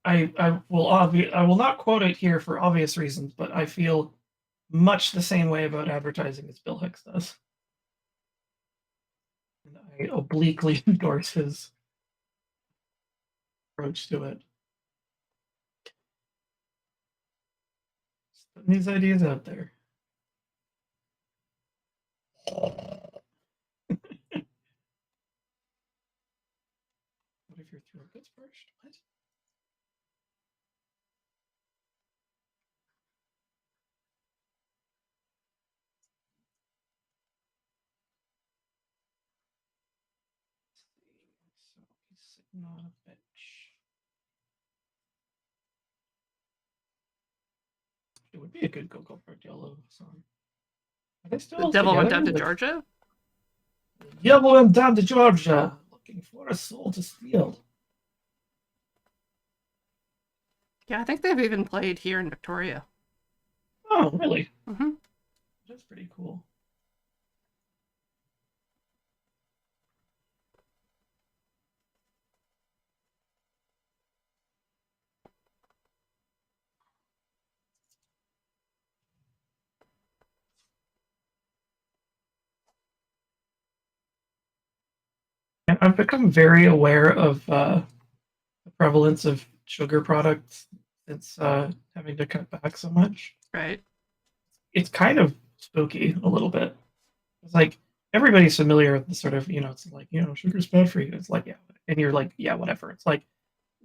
I will not quote it here for obvious reasons, but I feel much the same way about advertising as Bill Hicks does. And I obliquely endorse his approach to it. Just putting these ideas out there. What if your throat gets parched? What? So he's sitting on a bench. It would be a good Coco Portillo song. Are they The still devil went together? down to Like, Georgia. the devil went down to Georgia looking for a soul to steal. Yeah, I think they've even played here in Victoria. Oh, really? Mm-hmm. That's pretty cool. And I've become very aware of the prevalence of sugar products since having to cut back so much. Right. It's kind of spooky a little bit. It's like everybody's familiar with the sort of, it's like, sugar's bad for you. It's like, yeah. And you're like, yeah, whatever. It's like,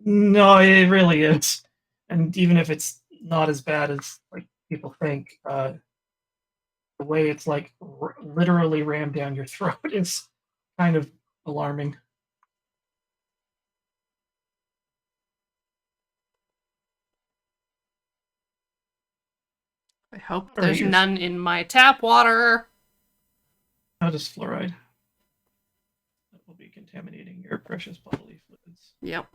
no, it really is. And even if it's not as bad as like people think, the way it's like literally rammed down your throat is kind of alarming. I hope Or there's your- none in my tap water. How does fluoride? That will be contaminating your precious bodily fluids. Yep.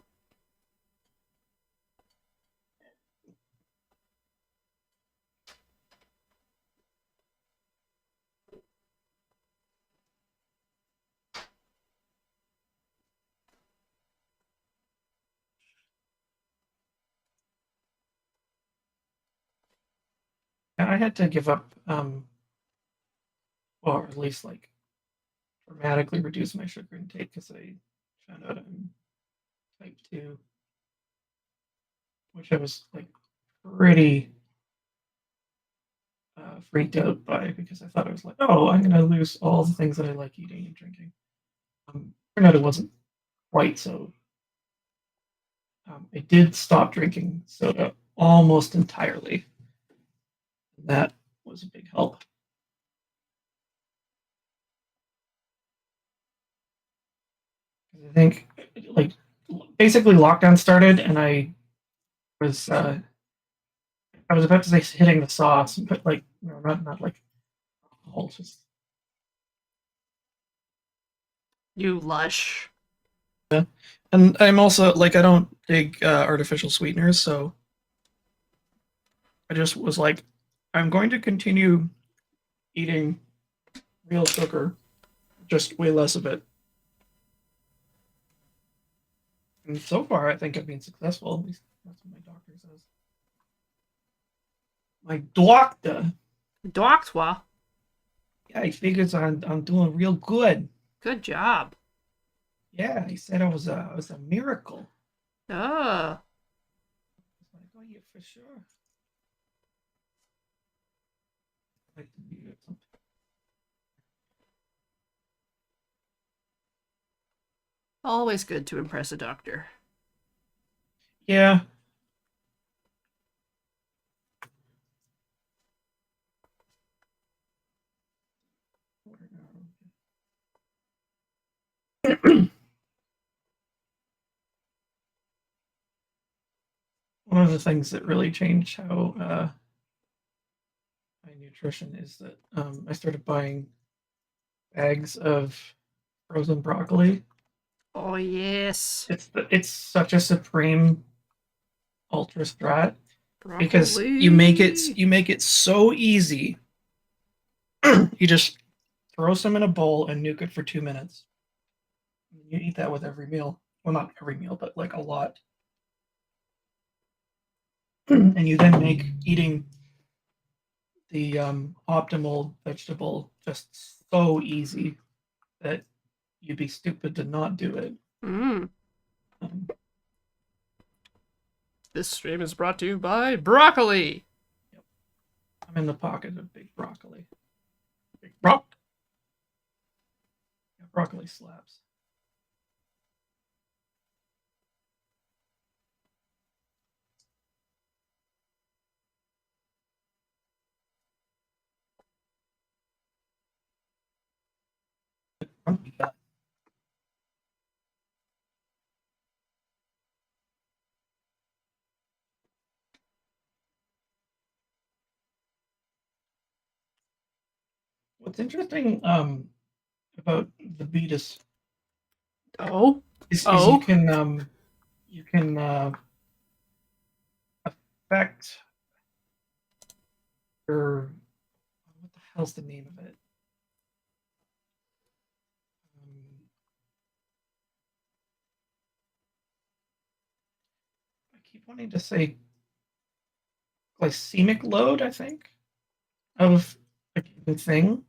I had to give up, or at least like dramatically reduce my sugar intake because I found out I'm type 2, which I was like pretty freaked out by because I thought I was like, oh, I'm going to lose all the things that I like eating and drinking. Turned out it wasn't quite so. I did stop drinking soda almost entirely. That was a big help. I think, like, basically lockdown started, and I was about to say hitting the sauce, but like, no, not like alcohol, just You lush. and I'm also like I don't dig artificial sweeteners, so I just was like, I'm going to continue eating real sugar, just way less of it. And so far, I think I've been successful. At least that's what my doctor says. My doctor, Doctwa. yeah, he figures I'm doing real good. Good job. Yeah, he said I was a miracle. Oh. I was like, oh yeah, for sure. I'd like to be something. Always good to impress a doctor. Yeah. One of the things that really changed how my nutrition is that I started buying bags of frozen broccoli. Oh, yes. It's such a supreme ultra strat because Broccoli. you make it so easy. You just throw some in a bowl and nuke it for 2 minutes. You eat that with every meal. Well, not every meal, but like a lot. and you then make eating the optimal vegetable just so easy that you'd be stupid to not do it. Mm. Um, This stream is brought to you by broccoli. I'm in the pocket of big broccoli. Big brock. Yeah, broccoli slaps. What's interesting about the Beatus Oh, is Oh. you can affect your what the hell's the name of it? I keep wanting to say glycemic load, I think, of a given thing.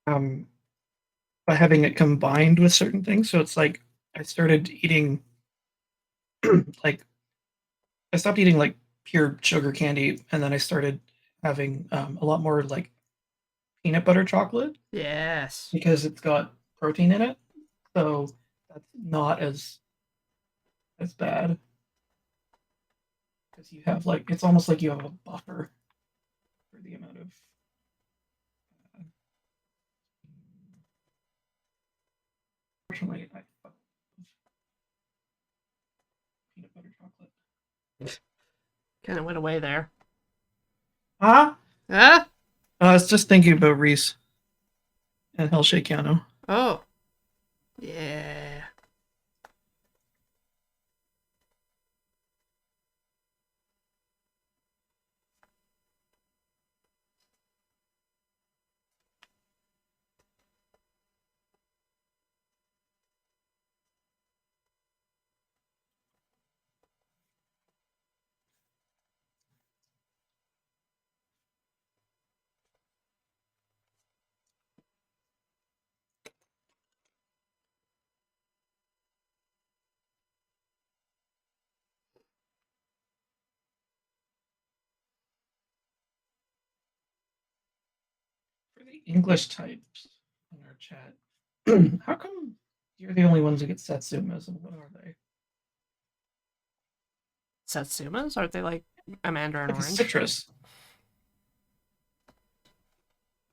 By having it combined with certain things. So it's like I started eating like I stopped eating like pure sugar candy, and then I started having a lot more like peanut butter chocolate yes. because it's got protein in it. So that's not as bad because you have like it's almost like you have a buffer for the amount of. Unfortunately, I love peanut butter chocolate. Kind of went away there. Huh? Huh? I was just thinking about Reese and Hell Shakeano. Oh. Yeah. For the English types in our chat, how come you're the only ones who get Satsumas, and what are they? Satsumas? Aren't they like a mandarin Like a orange? citrus.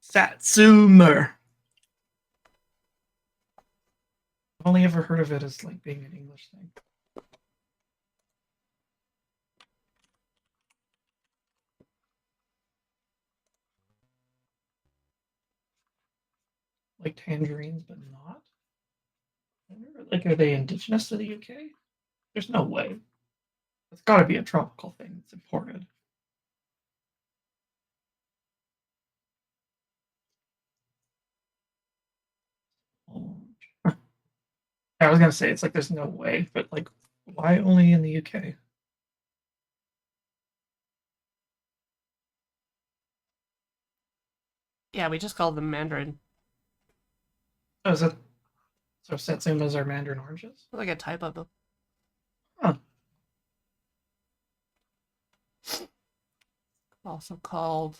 Satsuma. I've only ever heard of it as like being an English thing. Like tangerines, but not. Like, are they indigenous to the UK? There's no way. It's got to be a tropical thing that's imported. I was gonna say it's like there's no way, but like, why only in the UK? Yeah, we just call them mandarin. Oh, is it so? Satsumas are mandarin oranges. Like a type of them. Huh. Also called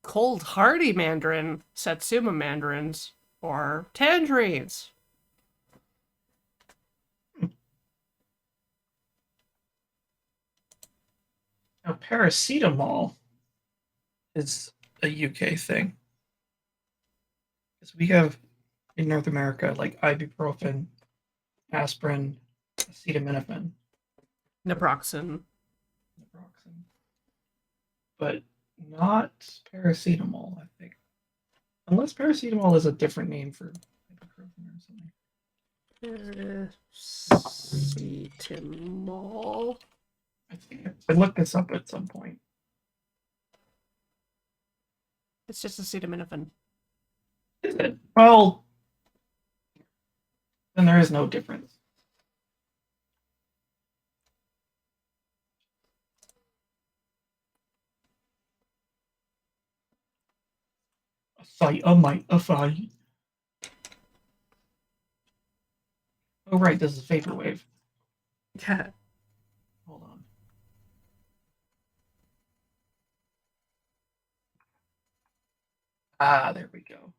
cold hardy mandarin, Satsuma mandarins, or tangerines. Now, paracetamol is a UK thing. Because we have in North America like ibuprofen, aspirin, acetaminophen, Naproxen. naproxen, but not paracetamol, I think. Unless paracetamol is a different name for ibuprofen or something. Paracetamol. I think I looked this up at some point. It's just acetaminophen. Is it? Well, then there is no difference. fight, a might, a fight. Oh, right, this is Vaporwave. Yeah. Hold on. Ah, there we go.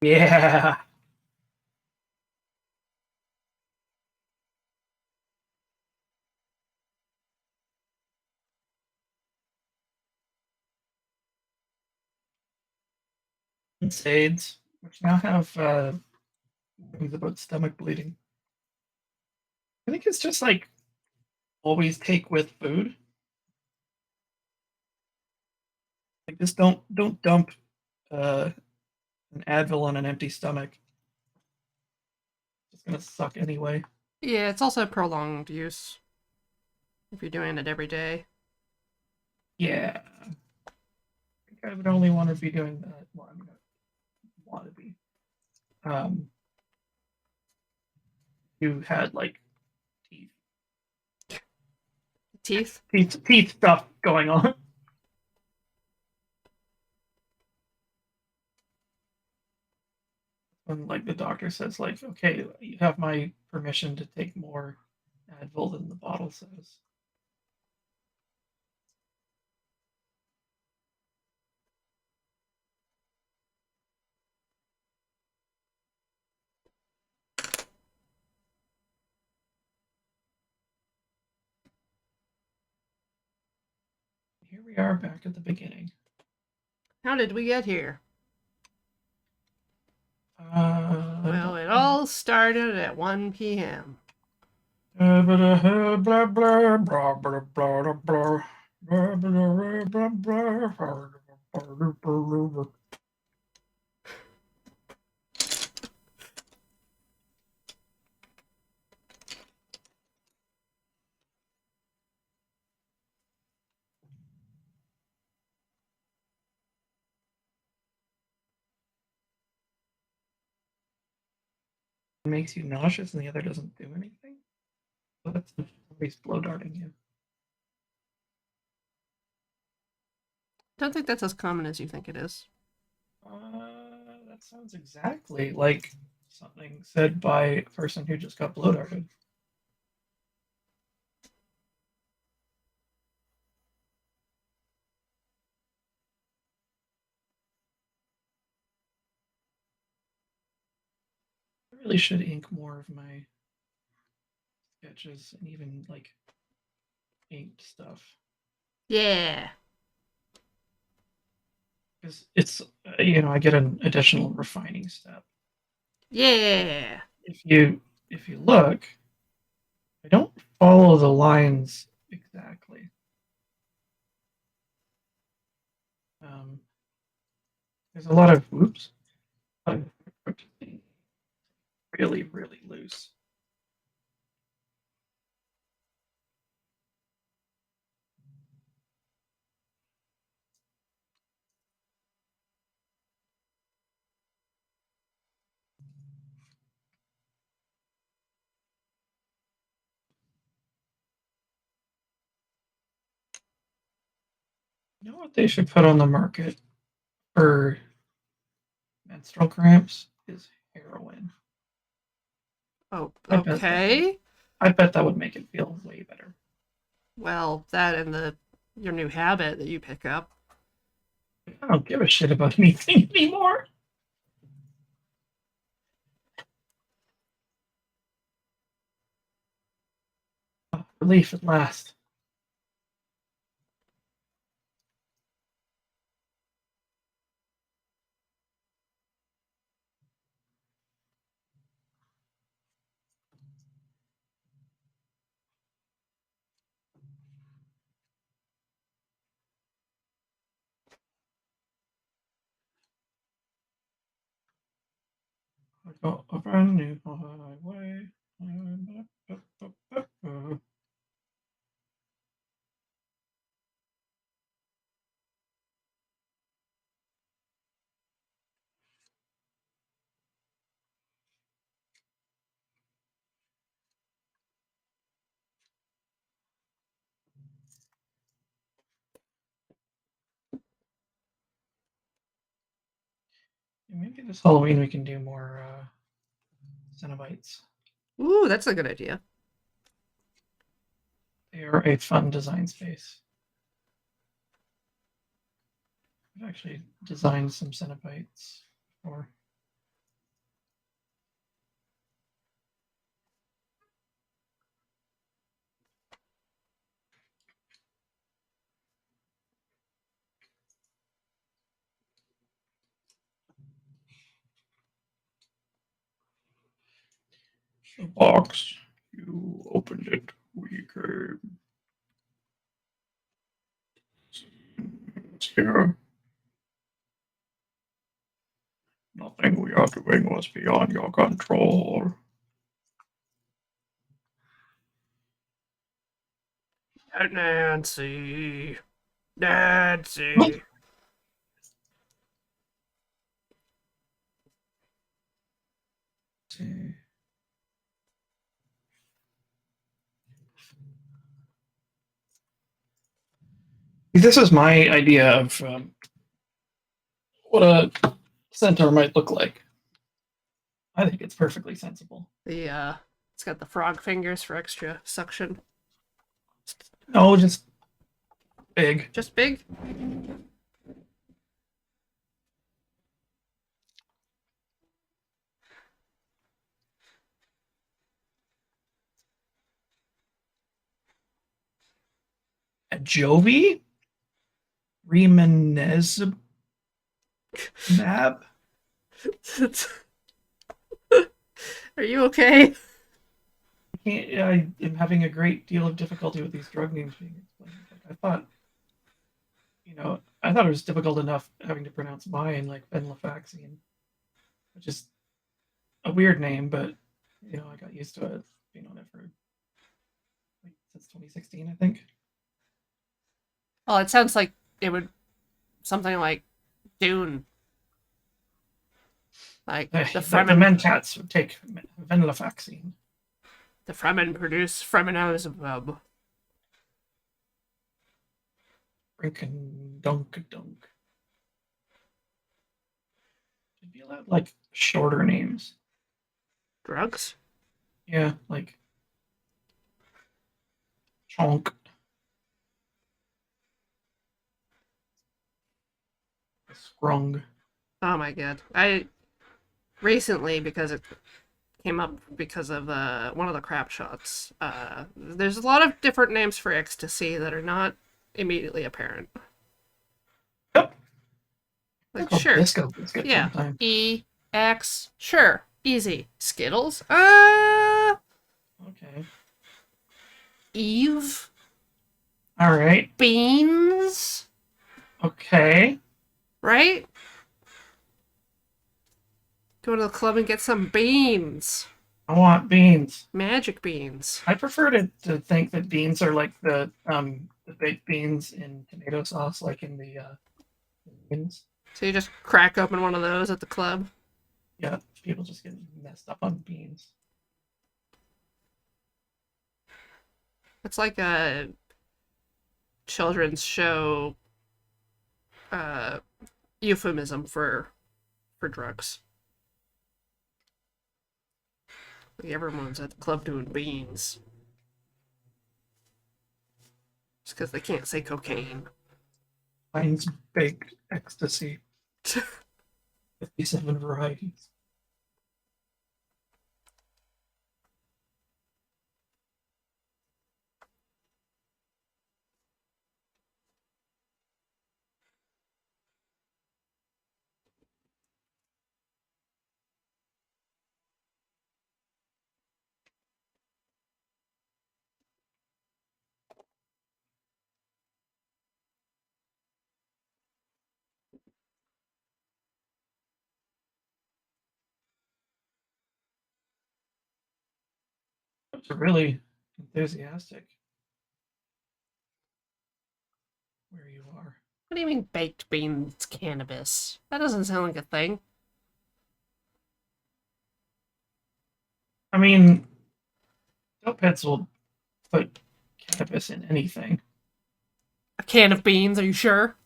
Yeah. AIDS, which now have things about stomach bleeding. I think it's just like always take with food. Like just don't dump uh, an Advil on an empty stomach. It's gonna suck anyway. Yeah, it's also prolonged use if you're doing it every day. Yeah, I think I would only want to be doing that. Well, I'm gonna want to be. You had like teeth, Teeth? teeth stuff going on. When like the doctor says like, okay, you have my permission to take more Advil than the bottle says. Here we are back at the beginning. How did we get here? Well, it Blah, all started at 1 p.m. blah, blah, blah, blah, blah, blah, blah, blah. Makes you nauseous and the other doesn't do anything. So that's somebody's blow darting you. Don't think that's as common as you think it is. That sounds exactly like something said by a person who just got blow darted. I really should ink more of my sketches and even like inked stuff Yeah. because it's I get an additional refining step. Yeah. If you look, I don't follow the lines exactly. There's a lot of oops, really really loose. You know what they should put on the market for menstrual cramps is heroin. Oh, I bet that would. okay. I bet that would make it feel way better. Well, that and your new habit that you pick up. I don't give a shit about anything anymore. Relief at last. I got a brand new highway. Maybe this Halloween we can do more Cenobites. Ooh, that's a good idea. They are a fun design space. I've actually designed some Cenobites before. The box. You opened it. We came. It's here. Nothing we are doing was beyond your control. Nancy. Nancy. This is my idea of what a centaur might look like. I think it's perfectly sensible. It's got the frog fingers for extra suction. No, just big. Just big? A Jovi? Remanezumab? Are you okay? I am having a great deal of difficulty with these drug names being explained. Like, I thought it was difficult enough having to pronounce mine, like venlafaxine, which is a weird name, but I got used to it. Been on it for since 2016, I think. Well, it sounds like it would something like Dune. Like the Fremen. Mentats would take venlafaxine. The Fremen produce Fremenazumab. Rinkin dunk dunk. Should be allowed like shorter names. Drugs? Yeah, like Chonk. Scrung. Oh my god. I recently, because it came up because of one of the crap shots, there's a lot of different names for ecstasy that are not immediately apparent. Yep. Like, Oh, sure. Disco biscuit Yeah. sometime. EX. Sure. Easy. Skittles? Okay. Eve? Alright. Beans? Okay. Right? Go to the club and get some beans. I want beans. Magic beans. I prefer to think that beans are like the baked beans in tomato sauce, like in the beans. So you just crack open one of those at the club? Yeah, people just get messed up on beans. It's like a children's show euphemism for drugs. Like everyone's at the club doing beans. Just because they can't say cocaine. Mine's baked ecstasy. 57 varieties. It's really enthusiastic where you are. What do you mean baked beans cannabis? That doesn't sound like a thing. I mean, dopeheads will put cannabis in anything. A can of beans, are you sure?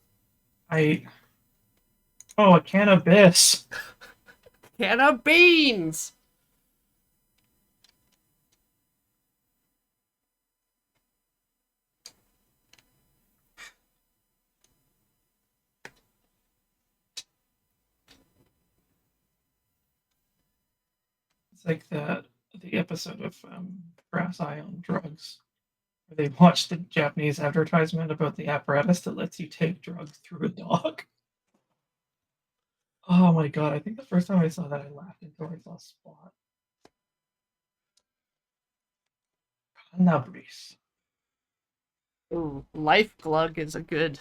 Oh, a cannabis. Can of beans! It's like the episode of Brass Eye on Drugs, where they watch the Japanese advertisement about the apparatus that lets you take drugs through a dog. Oh my god! I think the first time I saw that, I laughed until I saw Spot. Cannabis. Ooh, Life Glug is a good.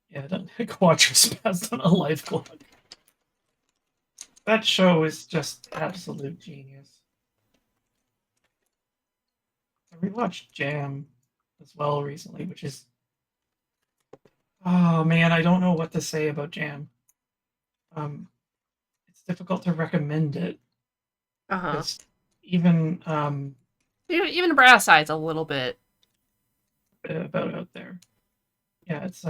Yeah, don't watch your spaz on a life clock. That show is just absolute genius. I rewatched Jam as well recently, which is, oh man, I don't know what to say about Jam. It's difficult to recommend it Uh-huh. because even Even Brass Eye's a little bit. about out there. Yeah, it's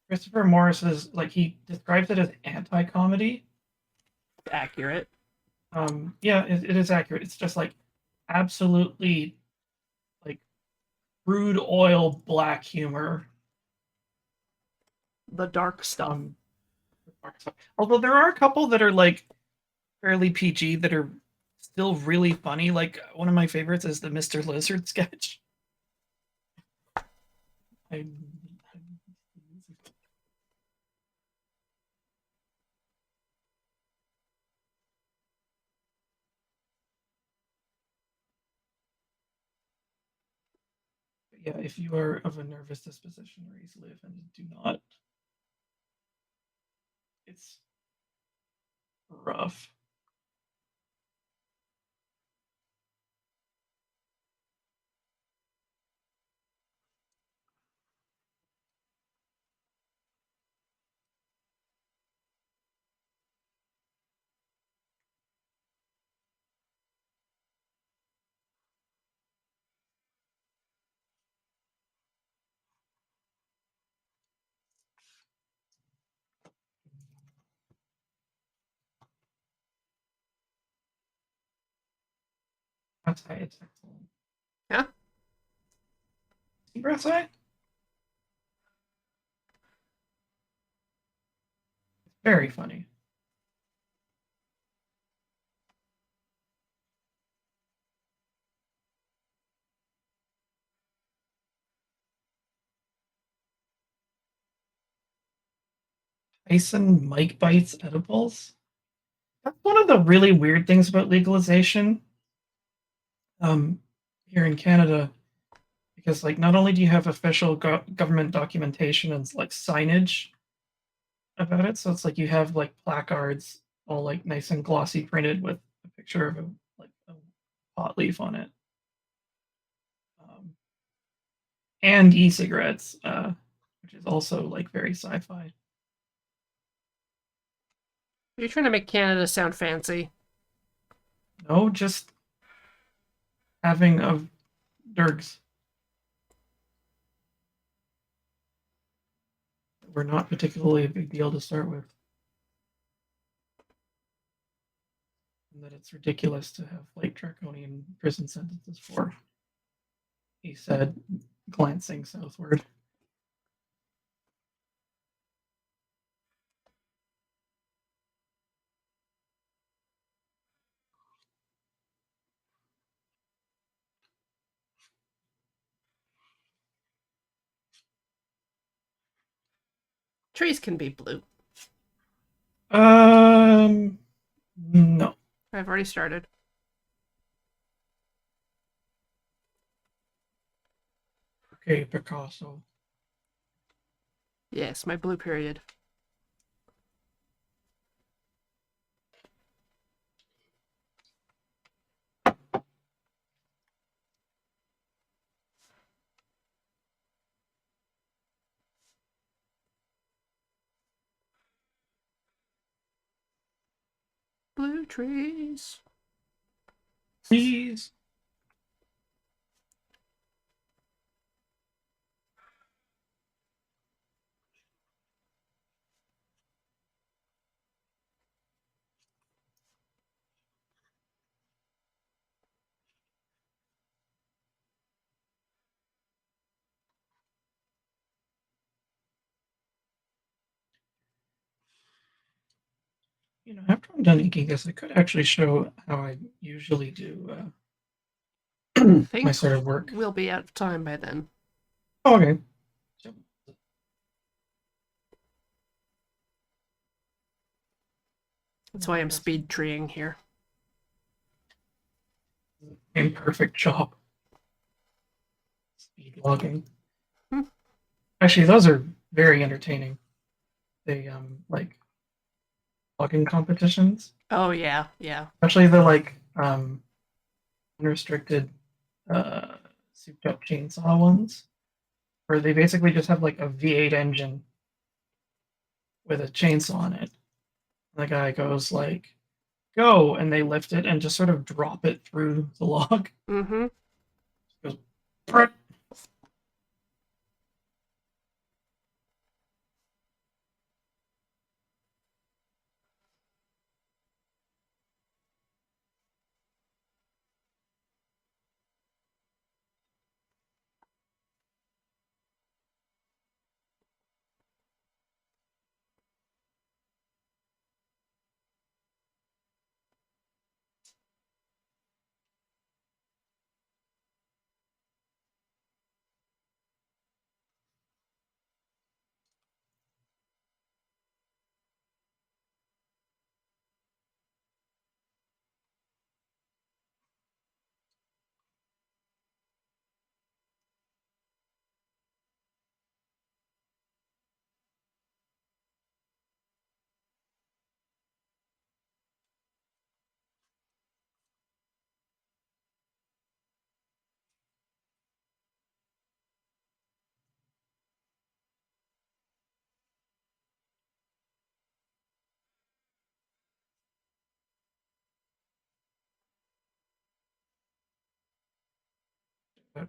Christopher Morris's, like, he describes it as anti-comedy. Accurate. Yeah, it is accurate. It's just like absolutely like crude oil black humor. The dark stuff. Although there are a couple that are like fairly PG that are still really funny. Like one of my favorites is the Mr. Lizard sketch. I, yeah, if you are of a nervous disposition or easily offended, do not. It's rough. That's why it's excellent. Yeah. See Brass Eye? Very funny. Tyson Mike Bites edibles. That's one of the really weird things about legalization here in Canada, because like not only do you have official government documentation and like signage about it, so it's like you have like placards all like nice and glossy printed with a picture of a pot leaf on it, and e-cigarettes, which is also like very sci-fi. You're trying to make Canada sound fancy. No, just having a dergs. Were not particularly a big deal to start with. And that it's ridiculous to have like draconian prison sentences for, he said, glancing southward. Trees can be blue. No. I've already started. Okay, Picasso. Yes, my blue period. Blue trees. Please. After I'm done inking this, I could actually show how I usually do I think my sort of work. we'll be out of time by then. Oh, okay. That's why I'm speed treeing here. Imperfect job. Speed logging. Hmm. Actually, those are very entertaining. They like logging competitions, Oh yeah, yeah. especially the unrestricted souped up chainsaw ones, where they basically just have like a V8 engine with a chainsaw in it. And the guy goes like, "Go," and they lift it and just sort of drop it through the log. Mm-hmm. Goes, "Prut."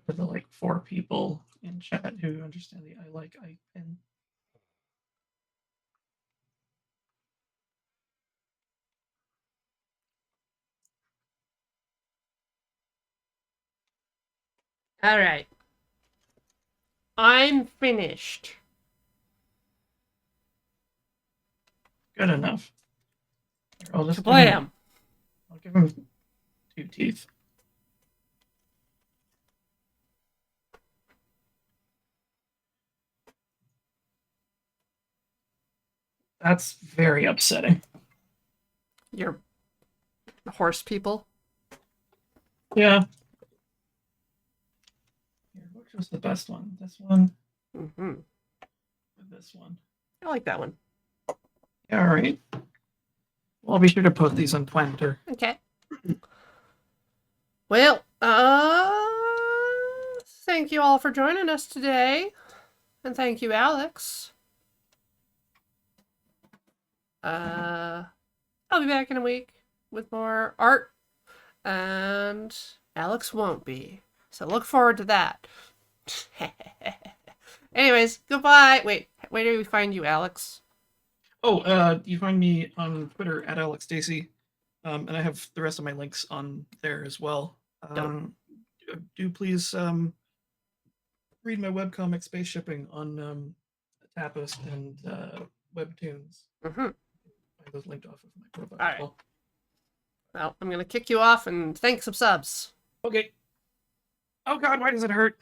For the like 4 people in chat who understand the I like I pin. All right. I'm finished. Good enough. Here, I'll just Kablam! I'll give him 2 teeth. That's very upsetting. You're horse people. Yeah. Here, which was the best one? This one Mm-hmm. or this one? I like that one. Yeah, all right. Well, I'll be sure to post these on Twitter. Okay. Well, thank you all for joining us today. And thank you, Alex. I'll be back in a week with more art. And Alex won't be. So look forward to that. Anyways, goodbye. Wait, where do we find you, Alex? Oh, you find me on Twitter at Alex Stacy. And I have the rest of my links on there as well. Do please read my webcomic Space Shipping on Tapest and Webtoons. Mm-hmm. Find those linked off of my profile. All right. Well, I'm going to kick you off and thank some subs. Okay. Oh god, why does it hurt?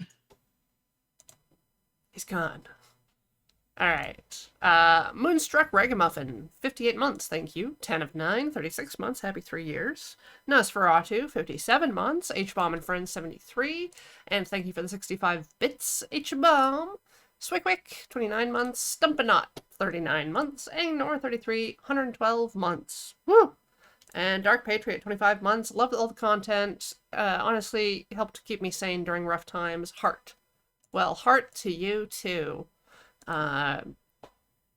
He's gone. All right. Moonstruck Ragamuffin, 58 months, thank you. 10 of 9, 36 months, happy 3 years. Nosferatu, 57 months. H-Bomb and Friends, 73. And thank you for the 65 bits, H-Bomb. Swickwick, 29 months. Stumpanot, 39 months. Angnor, 33, 112 months. Woo! And Dark Patriot, 25 months. Loved all the content. Honestly, helped keep me sane during rough times. Heart. Well, heart to you, too.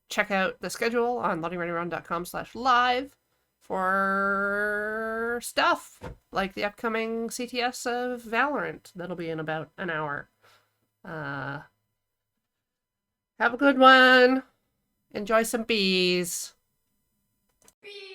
Check out the schedule on loadingreadyrun.com/live for stuff like the upcoming CTS of Valorant that'll be in about an hour. Have a good one. Enjoy some bees. Bees.